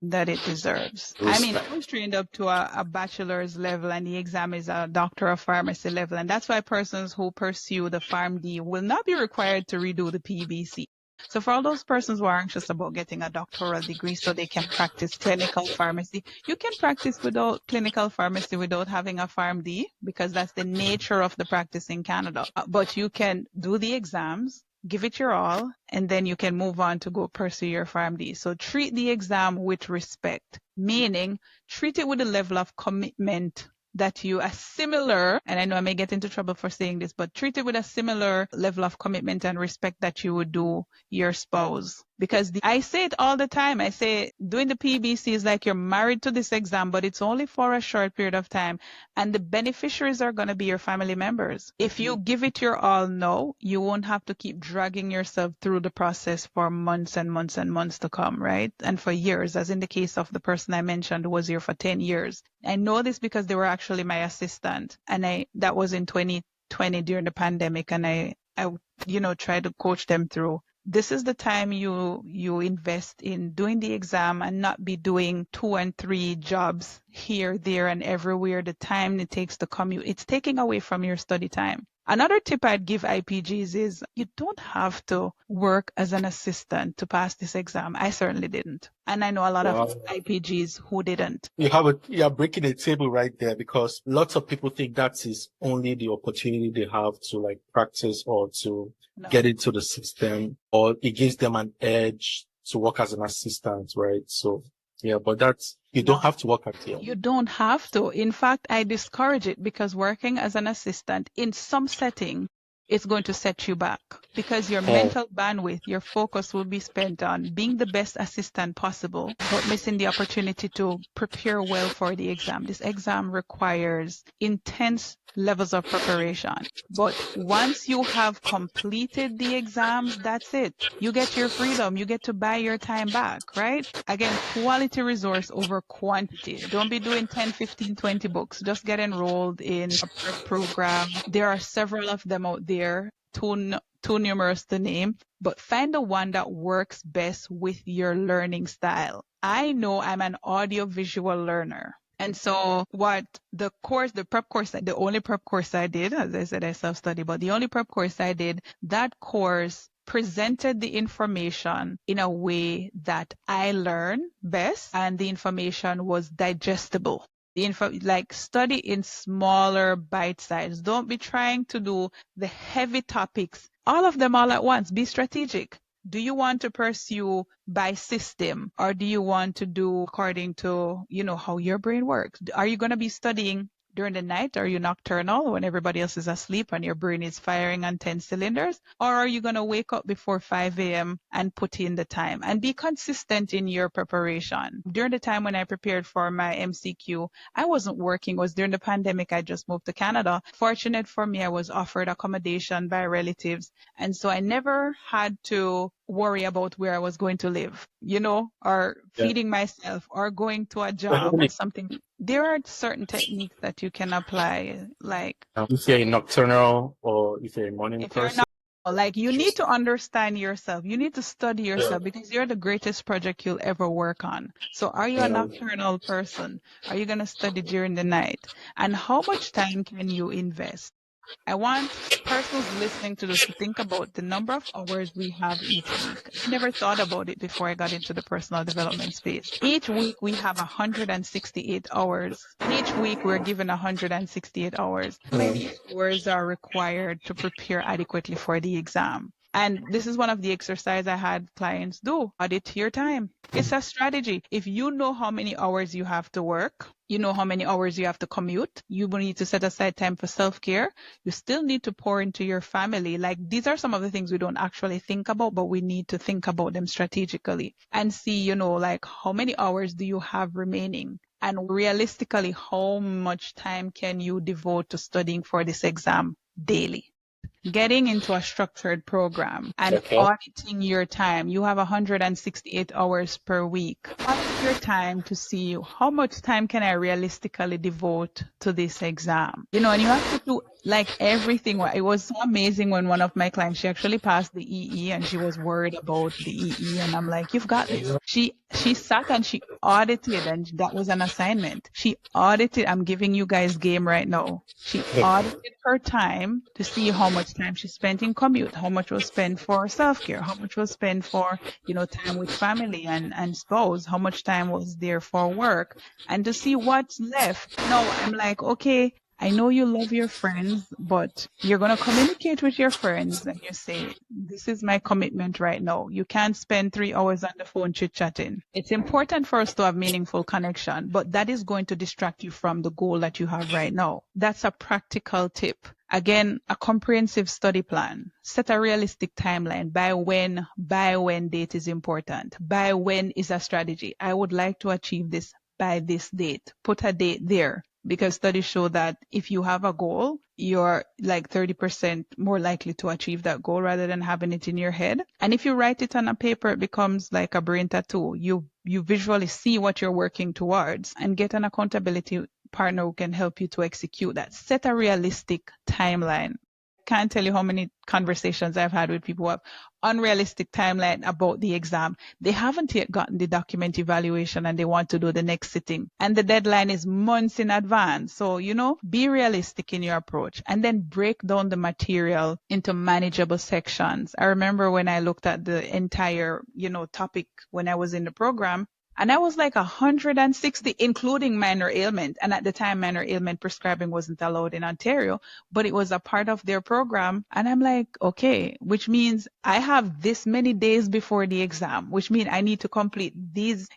that it deserves. I mean, I was trained up to a bachelor's level and the exam is a doctor of pharmacy level. And that's why persons who pursue the PharmD will not be required to redo the PBC. So for all those persons who are anxious about getting a doctoral degree so they can practice clinical pharmacy, you can practice without clinical pharmacy without having a PharmD because that's the nature of the practice in Canada. But you can do the exams, give it your all, and then you can move on to go pursue your PharmD. So treat the exam with respect, meaning treat it with a level of commitment that you are similar, and I know I may get into trouble for saying this, but treat it with a similar level of commitment and respect that you would do your spouse. Because I say it all the time. I say doing the PBC is like you're married to this exam, but it's only for a short period of time. And the beneficiaries are going to be your family members. If you give it your all now, you won't have to keep dragging yourself through the process for months and months and months to come, right? And for years, as in the case of the person I mentioned who was here for 10 years. I know this because they were actually my assistant. And that was in 2020 during the pandemic. And I tried to coach them through. This is the time you invest in doing the exam and not be doing 2 and 3 jobs here, there, and everywhere. The time it takes to commute, it's taking away from your study time. Another tip I'd give IPGs is you don't have to work as an assistant to pass this exam. I certainly didn't. And I know a lot of IPGs who didn't. You're breaking a table right there because lots of people think that is only the opportunity they have to like practice or to get into the system, or it gives them an edge to work as an assistant, right? So yeah, but you don't have to work at it. You don't have to. In fact, I discourage it because working as an assistant in some setting is going to set you back because your mental bandwidth, your focus will be spent on being the best assistant possible, but missing the opportunity to prepare well for the exam. This exam requires intense levels of preparation. But once you have completed the exams, that's it. You get your freedom. You get to buy your time back, right? Again, quality resource over quantity. Don't be doing 10, 15, 20 books. Just get enrolled in a prep program. There are several of them out there, too numerous to name, but find the one that works best with your learning style. I know I'm an audio-visual learner. And so the only prep course I did, as I said, I self-study, but the only prep course I did, that course presented the information in a way that I learn best, and the information was digestible. Study in smaller bite size. Don't be trying to do the heavy topics, all of them all at once. Be strategic. Do you want to pursue by system, or do you want to do according to, how your brain works? Are you going to be studying during the night? Are you nocturnal when everybody else is asleep and your brain is firing on 10 cylinders? Or are you going to wake up before 5 a.m. and put in the time and be consistent in your preparation? During the time when I prepared for my MCQ, I wasn't working. It was during the pandemic. I just moved to Canada. Fortunate for me, I was offered accommodation by relatives. And so I never had to worry about where I was going to live, or feeding myself or going to a job or something. There are certain techniques that you can apply, like if you're a nocturnal or if you're a morning person. You need to understand yourself. You need to study yourself because you're the greatest project you'll ever work on. So are you a nocturnal person? Are you going to study during the night? And how much time can you invest? I want persons listening to this to think about the number of hours we have each week. I never thought about it before I got into the personal development space. Each week we have 168 hours. Each week we're given 168 hours. How many hours are required to prepare adequately for the exam? And this is one of the exercises I had clients do. Audit your time. It's a strategy. If you know how many hours you have to work, you know how many hours you have to commute, you will need to set aside time for self-care. You still need to pour into your family. Like, these are some of the things we don't actually think about, but we need to think about them strategically and see, like, how many hours do you have remaining? And realistically, how much time can you devote to studying for this exam daily? Getting into a structured program and auditing your time. You have 168 hours per week. Audit your time to see how much time can I realistically devote to this exam. And you have to do like everything. It was so amazing when one of my clients, she actually passed the EE and she was worried about the EE. And I'm like, you've got this. She sat and she audited, and that was an assignment. She audited. I'm giving you guys game right now. She audited her time to see how much time she spent in commute, how much was spent for self-care, how much was spent for, time with family and spouse, how much time was there for work, and to see what's left. No, I'm like, okay, I know you love your friends, but you're going to communicate with your friends and you say, this is my commitment right now. You can't spend 3 hours on the phone chit-chatting. It's important for us to have meaningful connection, but that is going to distract you from the goal that you have right now. That's a practical tip. Again, a comprehensive study plan. Set a realistic timeline. By when date is important. By when is a strategy. I would like to achieve this by this date. Put a date there. Because studies show that if you have a goal, you're like 30% more likely to achieve that goal rather than having it in your head. And if you write it on a paper, it becomes like a brain tattoo. You visually see what you're working towards and get an accountability partner who can help you to execute that. Set a realistic timeline. Can't tell you how many conversations I've had with people who have unrealistic timeline about the exam. They haven't yet gotten the document evaluation and they want to do the next sitting. And the deadline is months in advance. So, be realistic in your approach and then break down the material into manageable sections. I remember when I looked at the entire, topic when I was in the program, and I was like 160, including minor ailment. And at the time, minor ailment prescribing wasn't allowed in Ontario, but it was a part of their program. And I'm like, okay, which means I have this many days before the exam, which means I need to complete these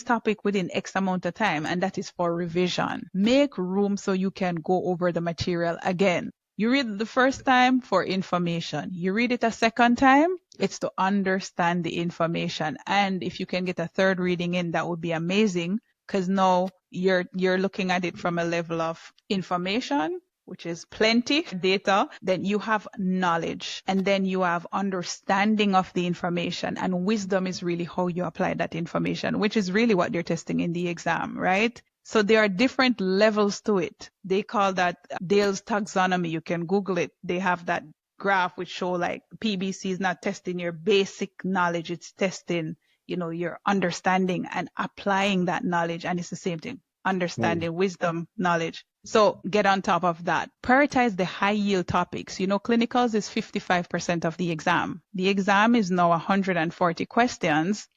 topics within X amount of time. And that is for revision. Make room so you can go over the material again. You read it the first time for information. You read it a second time, it's to understand the information. And if you can get a third reading in, that would be amazing, because now you're looking at it from a level of information, which is plenty data, then you have knowledge, and then you have understanding of the information, and wisdom is really how you apply that information, which is really what you're testing in the exam, right? So there are different levels to it. They call that Dale's taxonomy. You can Google it. They have that graph which show like PBC is not testing your basic knowledge. It's testing, your understanding and applying that knowledge. And it's the same thing. Understanding, wisdom, knowledge. So get on top of that. Prioritize the high yield topics. Clinicals is 55% of the exam. The exam is now 140 questions,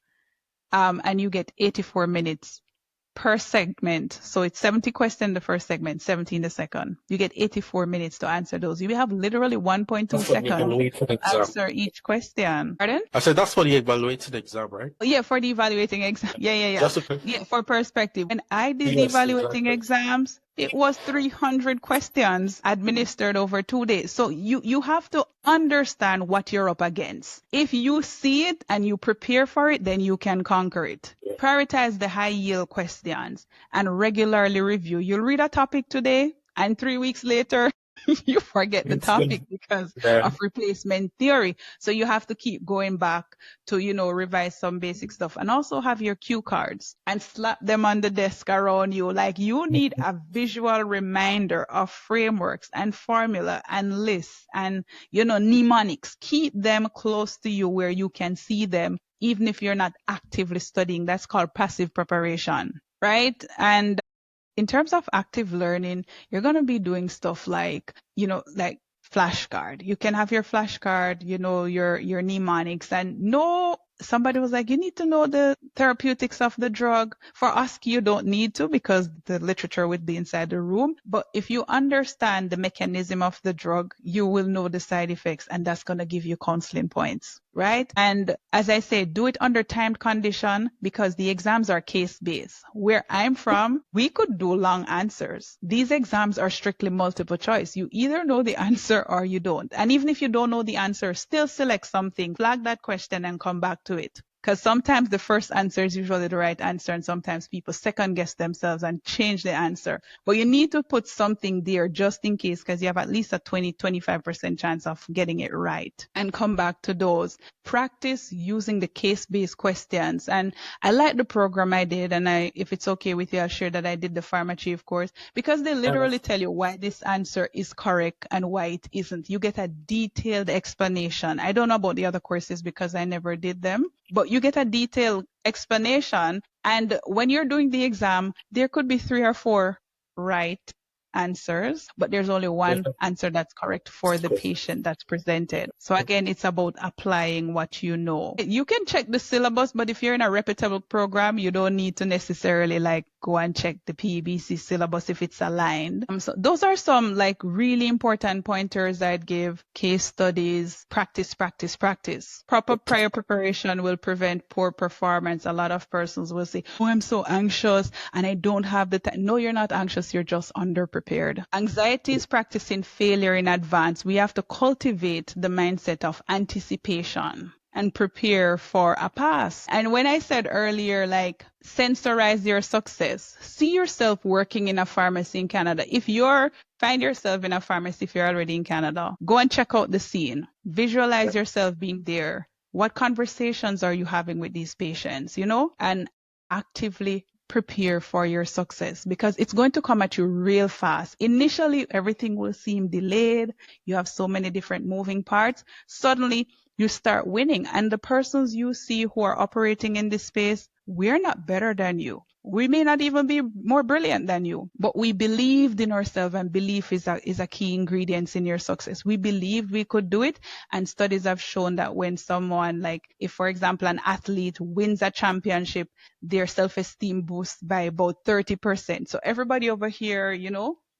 and you get 84 minutes per segment. So it's 70 questions the first segment, 70 in the second. You get 84 minutes to answer those. You have literally 1.2 seconds to answer each question. Pardon? I said that's for the evaluating exam, right? Yeah, for the evaluating exam. Yeah. Just okay. Yeah, for perspective. When I did the evaluating exams, it was 300 questions administered over 2 days. So you have to understand what you're up against. If you see it and you prepare for it, then you can conquer it. Yeah. Prioritize the high yield questions and regularly review. You'll read a topic today and 3 weeks later, you forget the topic because of replacement theory. So you have to keep going back to, revise some basic stuff, and also have your cue cards and slap them on the desk around you. Like, you need a visual reminder of frameworks and formula and lists and, mnemonics. Keep them close to you where you can see them, even if you're not actively studying. That's called passive preparation, right? And in terms of active learning, you're going to be doing stuff like, flashcard. You can have your flashcard, your mnemonics, and no somebody was like, you need to know the therapeutics of the drug. For us, you don't need to because the literature would be inside the room. But if you understand the mechanism of the drug, you will know the side effects, and that's going to give you counseling points, right? And as I say, do it under timed condition because the exams are case-based. Where I'm from, we could do long answers. These exams are strictly multiple choice. You either know the answer or you don't. And even if you don't know the answer, still select something, flag that question and come back to it. Because sometimes the first answer is usually the right answer, and sometimes people second guess themselves and change the answer. But you need to put something there just in case, because you have at least a 20-25% chance of getting it right. And come back to those. Practice using the case-based questions. And I like the program I did, and if it's okay with you, I'll share that I did the Pharma Chief course, because they literally tell you why this answer is correct and why it isn't. You get a detailed explanation. I don't know about the other courses because I never did them, but you get a detailed explanation. And when you're doing the exam, there could be 3 or 4 right answers, but there's only one answer that's correct for the patient that's presented. So again, it's about applying what you know. You can check the syllabus, but if you're in a reputable program, you don't need to necessarily like go and check the PEBC syllabus if it's aligned. So those are some like really important pointers I'd give. Case studies, practice, practice, practice. Proper prior preparation will prevent poor performance. A lot of persons will say, oh, I'm so anxious and I don't have the time. No, you're not anxious. You're just underprepared. Anxiety is practicing failure in advance. We have to cultivate the mindset of anticipation and prepare for a pass. And when I said earlier, like, sensorize your success, see yourself working in a pharmacy in Canada. If you're find yourself in a pharmacy, if you're already in Canada, go and check out the scene. Visualize yourself being there. What conversations are you having with these patients, and actively prepare for your success, because it's going to come at you real fast. Initially, everything will seem delayed. You have so many different moving parts. Suddenly, you start winning. And the persons you see who are operating in this space, we're not better than you. We may not even be more brilliant than you, but we believed in ourselves, and belief is a key ingredient in your success. We believed we could do it, and studies have shown that when someone, like if, for example, an athlete wins a championship, their self-esteem boosts by about 30%. So everybody over here,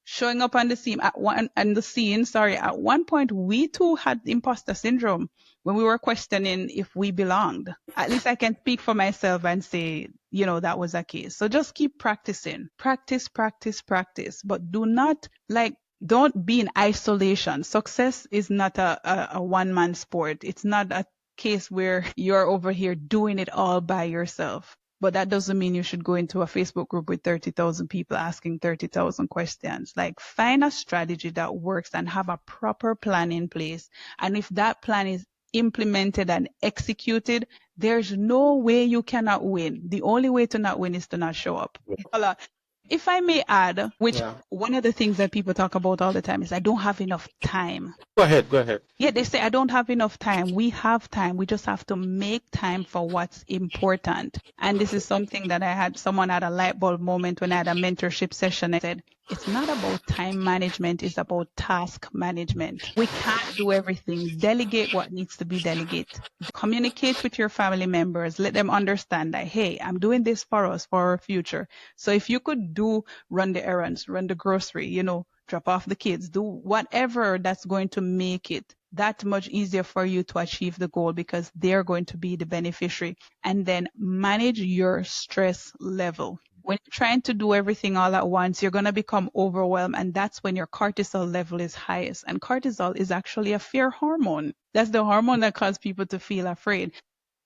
showing up on the scene at one point, we too had imposter syndrome when we were questioning if we belonged. At least I can speak for myself and say, that was a case. So just keep practicing. Practice, practice, practice. But don't be in isolation. Success is not a one-man sport. It's not a case where you're over here doing it all by yourself. But that doesn't mean you should go into a Facebook group with 30,000 people asking 30,000 questions. Like, find a strategy that works and have a proper plan in place. And if that plan is implemented and executed, there's no way you cannot win. The only way to not win is to not show up. If I may add, one of the things that people talk about all the time is, I don't have enough time. Go ahead. Yeah, they say, I don't have enough time. We have time. We just have to make time for what's important. And this is something that someone had a light bulb moment when I had a mentorship session. I said, it's not about time management. It's about task management. We can't do everything. Delegate what needs to be delegated. Communicate with your family members. Let them understand that, hey, I'm doing this for us, for our future. So if you could run the errands, run the grocery, drop off the kids, do whatever that's going to make it that much easier for you to achieve the goal, because they're going to be the beneficiary. And then manage your stress level. When you're trying to do everything all at once, you're going to become overwhelmed. And that's when your cortisol level is highest. And cortisol is actually a fear hormone. That's the hormone that causes people to feel afraid.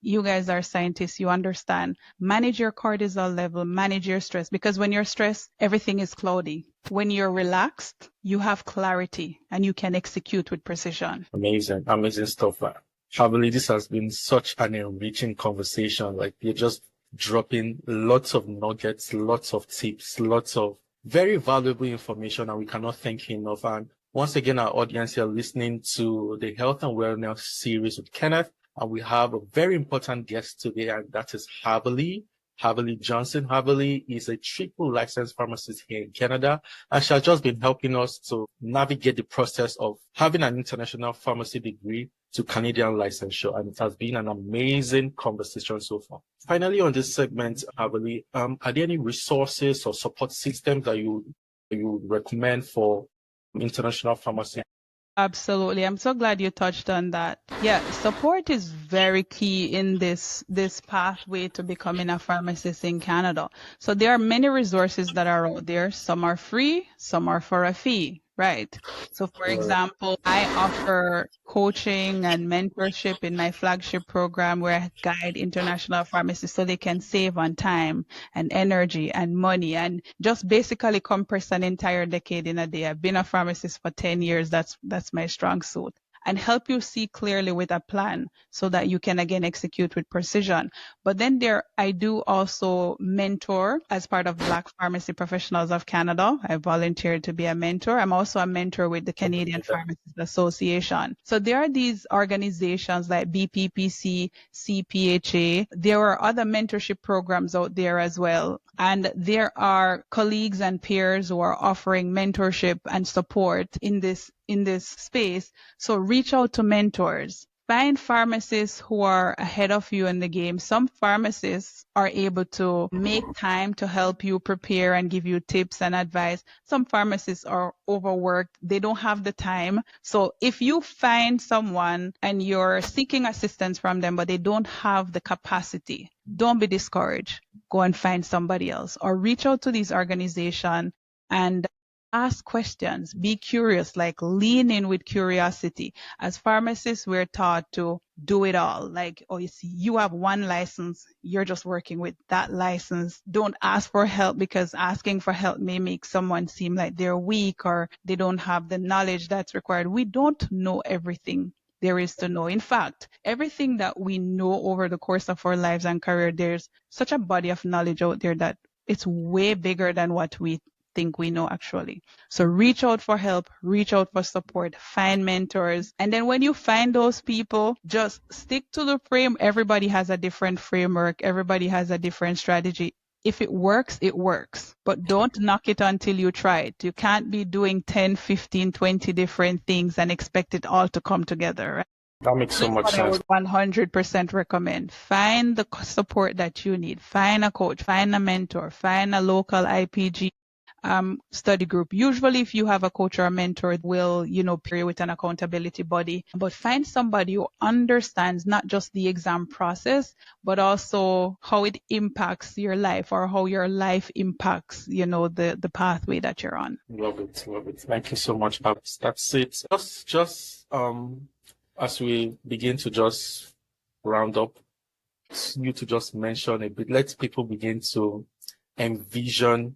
You guys are scientists, you understand. Manage your cortisol level, manage your stress, because when you're stressed, everything is cloudy. When you're relaxed, you have clarity and you can execute with precision. Amazing stuff. I believe this has been such an enriching conversation. Like, you're just dropping lots of nuggets, lots of tips, lots of very valuable information, and we cannot thank you enough. And once again, our audience, you're listening to the Health and Wellness series with Kenneth. And we have a very important guest today, and that is Harvely. Haverly Johnson. Haverly is a triple licensed pharmacist here in Canada, and she has just been helping us to navigate the process of having an international pharmacy degree to Canadian licensure, and it has been an amazing conversation so far. Finally, on this segment, Haverly, are there any resources or support systems that you recommend for international pharmacy? Absolutely. I'm so glad you touched on that. Yeah, support is very key in this pathway to becoming a pharmacist in Canada. So there are many resources that are out there. Some are free, some are for a fee, right? So for example, I offer coaching and mentorship in my flagship program where I guide international pharmacists so they can save on time and energy and money and just basically compress an entire decade in a day. I've been a pharmacist for 10 years. That's my strong suit. And help you see clearly with a plan so that you can again execute with precision. But then I do also mentor as part of Black Pharmacy Professionals of Canada. I volunteered to be a mentor. I'm also a mentor with the Canadian Pharmacists Association. So there are these organizations like BPPC, CPHA. There are other mentorship programs out there as well. And there are colleagues and peers who are offering mentorship and support in this space. So reach out to mentors. Find pharmacists who are ahead of you in the game. Some pharmacists are able to make time to help you prepare and give you tips and advice. Some pharmacists are overworked. They don't have the time. So if you find someone and you're seeking assistance from them, but they don't have the capacity, don't be discouraged. Go and find somebody else or reach out to these organizations and ask questions. Be curious, like lean in with curiosity. As pharmacists, we're taught to do it all. Like, oh, you see, you have one license. You're just working with that license. Don't ask for help because asking for help may make someone seem like they're weak or they don't have the knowledge that's required. We don't know everything there is to know. In fact, everything that we know over the course of our lives and career, there's such a body of knowledge out there that it's way bigger than what we think we know actually. So reach out for help, reach out for support, find mentors. And then when you find those people, just stick to the frame. Everybody has a different framework. Everybody has a different strategy. If it works, it works. But don't knock it until you try it. You can't be doing 10, 15, 20 different things and expect it all to come together. Right? That makes so much sense. I would 100% recommend. Find the support that you need. Find a coach, find a mentor, find a local IPG study group. Usually if you have a coach or a mentor, will, pair you with an accountability body, but find somebody who understands not just the exam process, but also how it impacts your life or how your life impacts, the pathway that you're on. Love it. Love it. Thank you so much. That's it. Just as we begin to just round up, you to just mention a bit, let people begin to envision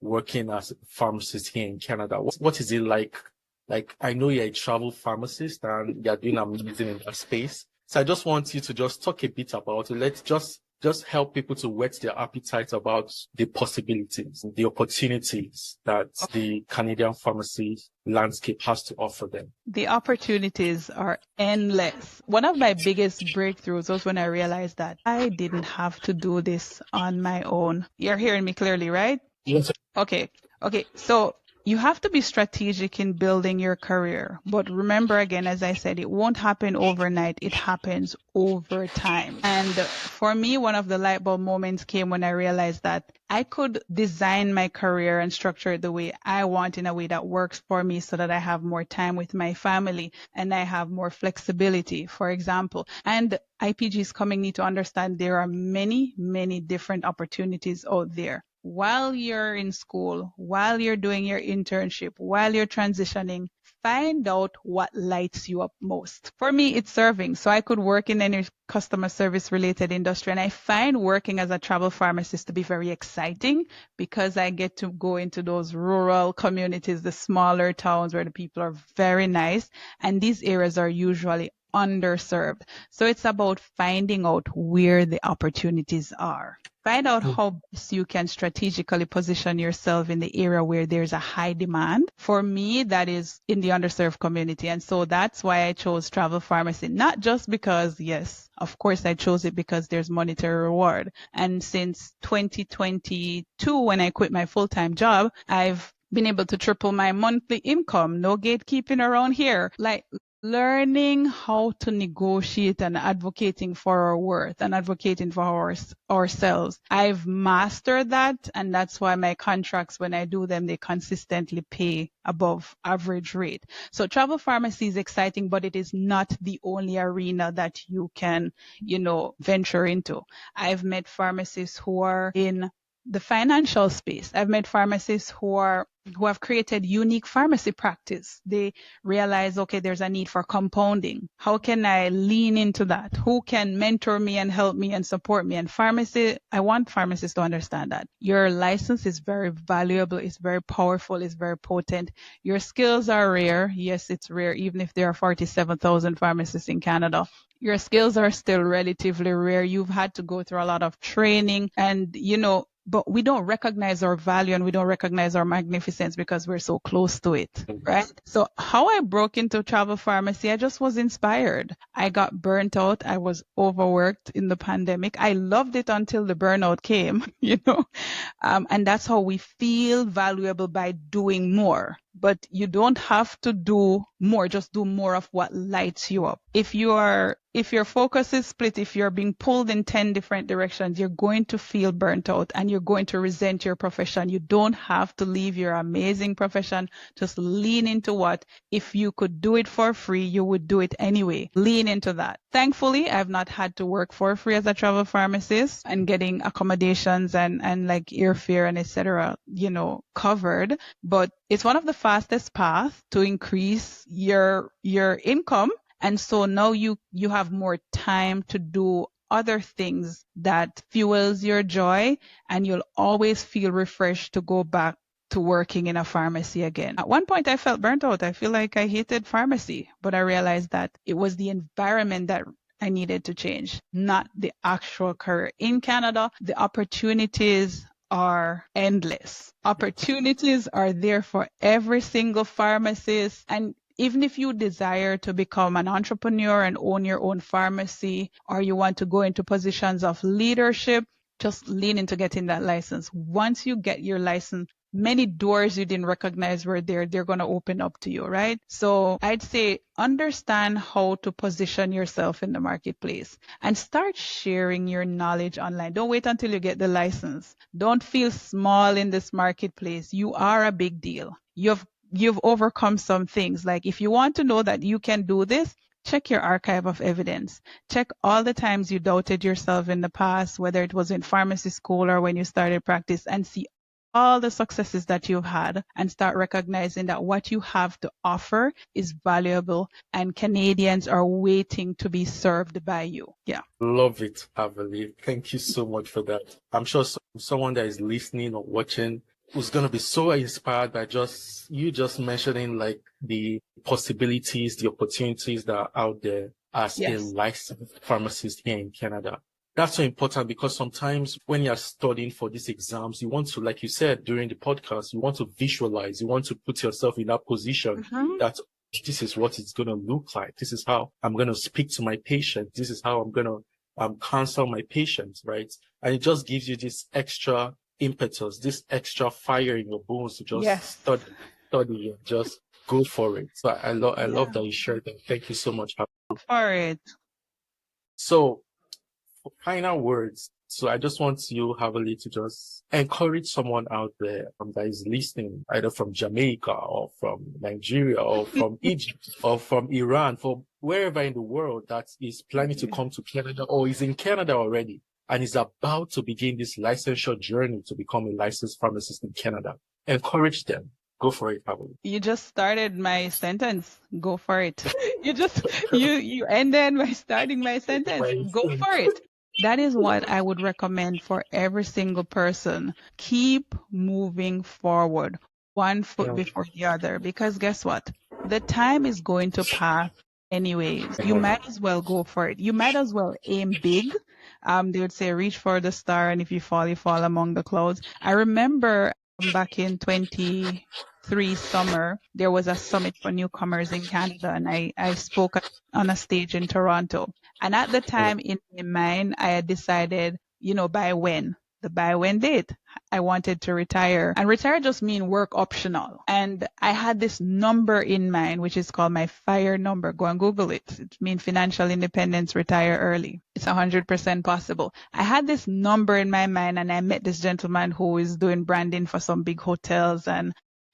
working as a pharmacist here in Canada. What is it like? Like, I know you're a travel pharmacist and you're doing amazing in that space. So I just want you to just talk a bit about it. Let's just help people to whet their appetite about the possibilities, the opportunities that the Canadian pharmacy landscape has to offer them. The opportunities are endless. One of my biggest breakthroughs was when I realized that I didn't have to do this on my own. You're hearing me clearly, right? Yes. Okay. So you have to be strategic in building your career. But remember again, as I said, it won't happen overnight. It happens over time. And for me, one of the light bulb moments came when I realized that I could design my career and structure it the way I want in a way that works for me so that I have more time with my family and I have more flexibility, for example. And IPGs coming need to understand there are many, many different opportunities out there. While you're in school, while you're doing your internship, while you're transitioning, find out what lights you up most. For me, it's serving. So I could work in any customer service related industry. And I find working as a travel pharmacist to be very exciting because I get to go into those rural communities, the smaller towns where the people are very nice. And these areas are usually underserved. So it's about finding out where the opportunities are. Find out how best you can strategically position yourself in the area where there's a high demand. For me, that is in the underserved community. And so that's why I chose travel pharmacy, not just because, yes, of course I chose it because there's monetary reward. And since 2022, when I quit my full-time job, I've been able to triple my monthly income. No gatekeeping around here. Like learning how to negotiate and advocating for our worth and advocating for ourselves. I've mastered that, and that's why my contracts, when I do them, they consistently pay above average rate. So travel pharmacy is exciting, but it is not the only arena that you can, venture into. I've met pharmacists who are in the financial space. I've met pharmacists who have created unique pharmacy practice. They realize, okay, there's a need for compounding. How can I lean into that? Who can mentor me and help me and support me? And I want pharmacists to understand that your license is very valuable. It's very powerful. It's very potent. Your skills are rare. Yes, it's rare. Even if there are 47,000 pharmacists in Canada, your skills are still relatively rare. You've had to go through a lot of training and, but we don't recognize our value and we don't recognize our magnificence because we're so close to it, right? So how I broke into travel pharmacy, I just was inspired. I got burnt out. I was overworked in the pandemic. I loved it until the burnout came, and that's how we feel valuable by doing more. But you don't have to do more, just do more of what lights you up. If your focus is split, if you're being pulled in 10 different directions, you're going to feel burnt out and you're going to resent your profession. You don't have to leave your amazing profession. Just lean into what, if you could do it for free, you would do it anyway. Lean into that. Thankfully, I've not had to work for free as a travel pharmacist and getting accommodations and like airfare and etc., covered. But it's one of the fastest paths to increase your income. And so now you have more time to do other things that fuels your joy, and you'll always feel refreshed to go back to working in a pharmacy again. At one point I felt burnt out. I feel like I hated pharmacy, but I realized that it was the environment that I needed to change, not the actual career. In Canada, the opportunities are endless. Opportunities are there for every single pharmacist. And even if you desire to become an entrepreneur and own your own pharmacy, or you want to go into positions of leadership, just lean into getting that license. Once you get your license, many doors you didn't recognize were there, they're going to open up to you, right? So I'd say understand how to position yourself in the marketplace and start sharing your knowledge online. Don't wait until you get the license. Don't feel small in this marketplace. You are a big deal. You've overcome some things. Like if you want to know that you can do this, check your archive of evidence. Check all the times you doubted yourself in the past, whether it was in pharmacy school or when you started practice, and see all the successes that you've had and start recognizing that what you have to offer is valuable and Canadians are waiting to be served by you. Yeah. Love it, Avali. Thank you so much for that. I'm sure someone that is listening or watching who's going to be so inspired by just mentioning like the possibilities, the opportunities that are out there as a licensed pharmacist here in Canada. That's so important because sometimes when you're studying for these exams, you want to, like you said during the podcast, you want to visualize, you want to put yourself in that position that this is what it's going to look like. This is how I'm going to speak to my patient. This is how I'm going to counsel my patients, right? And it just gives you this extra impetus, this extra fire in your bones to just study and just go for it. So I love that you shared that. Thank you so much. Go for it. So final words. So I just want you, Havali, to just encourage someone out there that is listening, either from Jamaica or from Nigeria or from Egypt or from Iran, from wherever in the world that is planning to come to Canada or is in Canada already and is about to begin this licensure journey to become a licensed pharmacist in Canada. Encourage them. Go for it, Havali. You just started my sentence. Go for it. You ended by starting my sentence. Go for it. That is what I would recommend for every single person. Keep moving forward, one foot before the other, because guess what? The time is going to pass anyways. You might as well go for it. You might as well aim big. They would say reach for the star, and if you fall among the clouds. I remember back in 23 summer, there was a summit for newcomers in Canada, and I spoke on a stage in Toronto. And at the time, in my mind, I had decided, by when? The by when date. I wanted to retire. And retire just mean work optional. And I had this number in mind, which is called my FIRE number. Go and Google it. It means financial independence, retire early. It's 100% possible. I had this number in my mind, and I met this gentleman who is doing branding for some big hotels and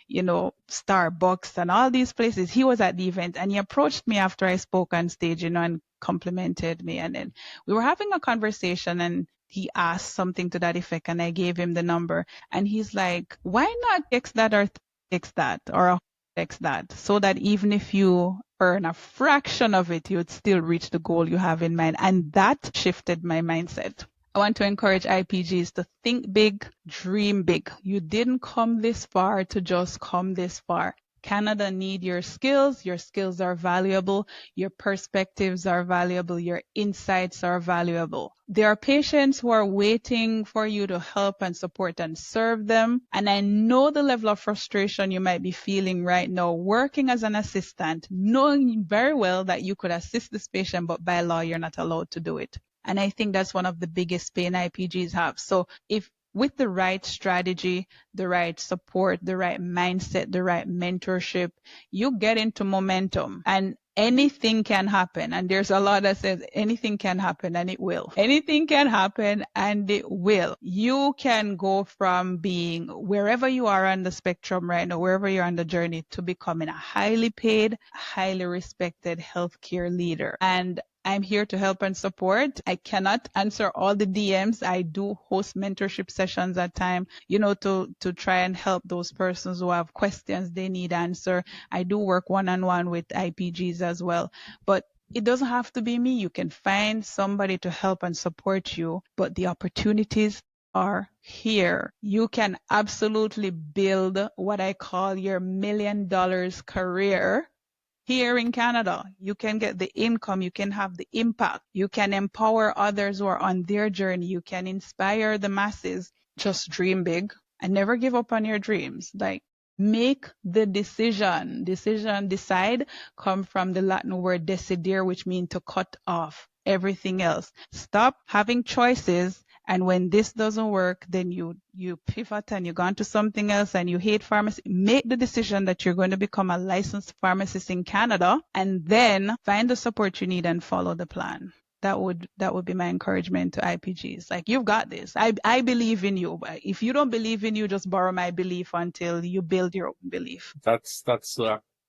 Starbucks and all these places. He was at the event, and he approached me after I spoke on stage, and complimented me. And then we were having a conversation, and he asked something to that effect, and I gave him the number. And he's like, why not X that or X that or X that, so that even if you earn a fraction of it, you would still reach the goal you have in mind. And that shifted my mindset. I want to encourage IPGs to think big, dream big. You didn't come this far to just come this far. Canada need your skills. Your skills are valuable. Your perspectives are valuable. Your insights are valuable. There are patients who are waiting for you to help and support and serve them. And I know the level of frustration you might be feeling right now, working as an assistant, knowing very well that you could assist this patient, but by law, you're not allowed to do it. And I think that's one of the biggest pain IPGs have. So if with the right strategy, the right support, the right mindset, the right mentorship, you get into momentum, and anything can happen. And there's a lot that says anything can happen, and it will. Anything can happen, and it will. You can go from being wherever you are on the spectrum right now, wherever you're on the journey, to becoming a highly paid, highly respected healthcare leader. And I'm here to help and support. I cannot answer all the DMs. I do host mentorship sessions at time, to try and help those persons who have questions they need answer. I do work one-on-one with IPGs as well, but it doesn't have to be me. You can find somebody to help and support you, but the opportunities are here. You can absolutely build what I call your $1 million career here in Canada. You can get the income, you can have the impact, you can empower others who are on their journey, you can inspire the masses. Just dream big and never give up on your dreams. Like, make the decision. Decide, come from the Latin word decidere, which means to cut off everything else. Stop having choices, and when this doesn't work, then you pivot and you go on to something else, and you hate pharmacy. Make the decision that you're going to become a licensed pharmacist in Canada, and then find the support you need and follow the plan. That would be my encouragement to IPGs. Like, you've got this. I believe in you. If you don't believe in you, just borrow my belief until you build your own belief. That's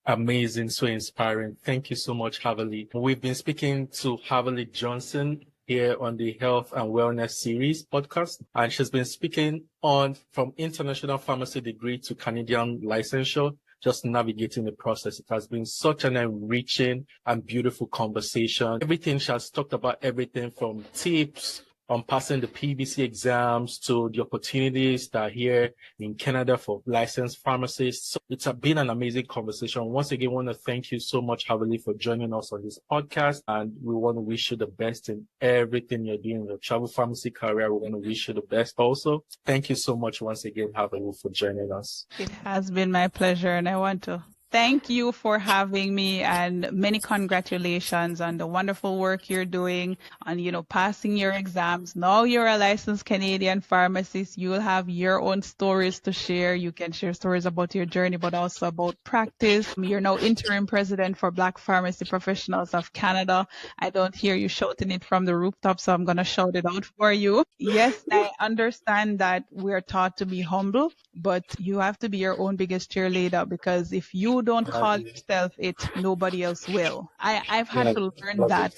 amazing, so inspiring. Thank you so much, Haverly. We've been speaking to Haverly Johnson here on the Health and Wellness Series podcast, and she's been speaking on from international pharmacy degree to Canadian licensure, just navigating the process. It has been such an enriching and beautiful conversation. Everything she has talked about, everything from tips on passing the PBC exams to the opportunities that are here in Canada for licensed pharmacists. So it's been an amazing conversation. Once again, I want to thank you so much, Haverly, for joining us on this podcast. And we want to wish you the best in everything you're doing in your travel pharmacy career. We want to wish you the best also. Thank you so much once again, Haverly, for joining us. It has been my pleasure, and I want to thank you for having me, and many congratulations on the wonderful work you're doing on, passing your exams. Now you're a licensed Canadian pharmacist. You'll have your own stories to share. You can share stories about your journey, but also about practice. You're now interim president for Black Pharmacy Professionals of Canada. I don't hear you shouting it from the rooftop, so I'm going to shout it out for you. Yes, I understand that we're taught to be humble, but you have to be your own biggest cheerleader, because if you don't call yourself it, nobody else will. I've had to learn that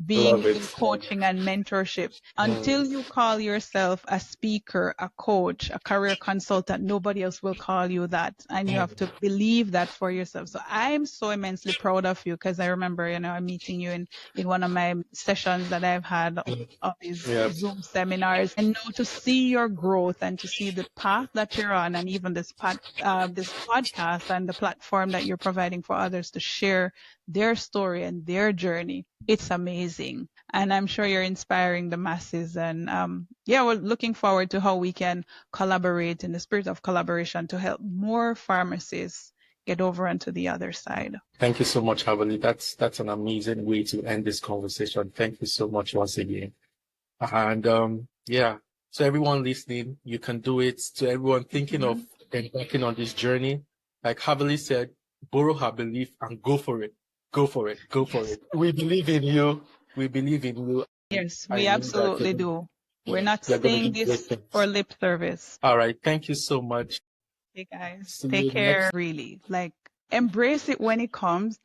being Love in it. coaching and mentorship. Until you call yourself a speaker, a coach, a career consultant, nobody else will call you that. And you have to believe that for yourself. So I'm so immensely proud of you because I remember, I'm meeting you in one of my sessions that I've had of these Yeah. Zoom seminars. And now to see your growth and to see the path that you're on, and even this podcast and the platform that you're providing for others to share their story and their journey, it's amazing. And I'm sure you're inspiring the masses. And we're looking forward to how we can collaborate in the spirit of collaboration to help more pharmacists get over onto the other side. Thank you so much, Havali. That's an amazing way to end this conversation. Thank you so much once again. And so everyone listening, you can do it. To everyone thinking of embarking on this journey, like Havali said, borrow her belief and go for it. Go for it. Go for it. We believe in you. We believe in you. Yes, I we know that absolutely do. We're not you're going to saying do great this things. for lip service. All right. Thank you so much. Hey guys, See take you care. next. Really, like embrace it when it comes.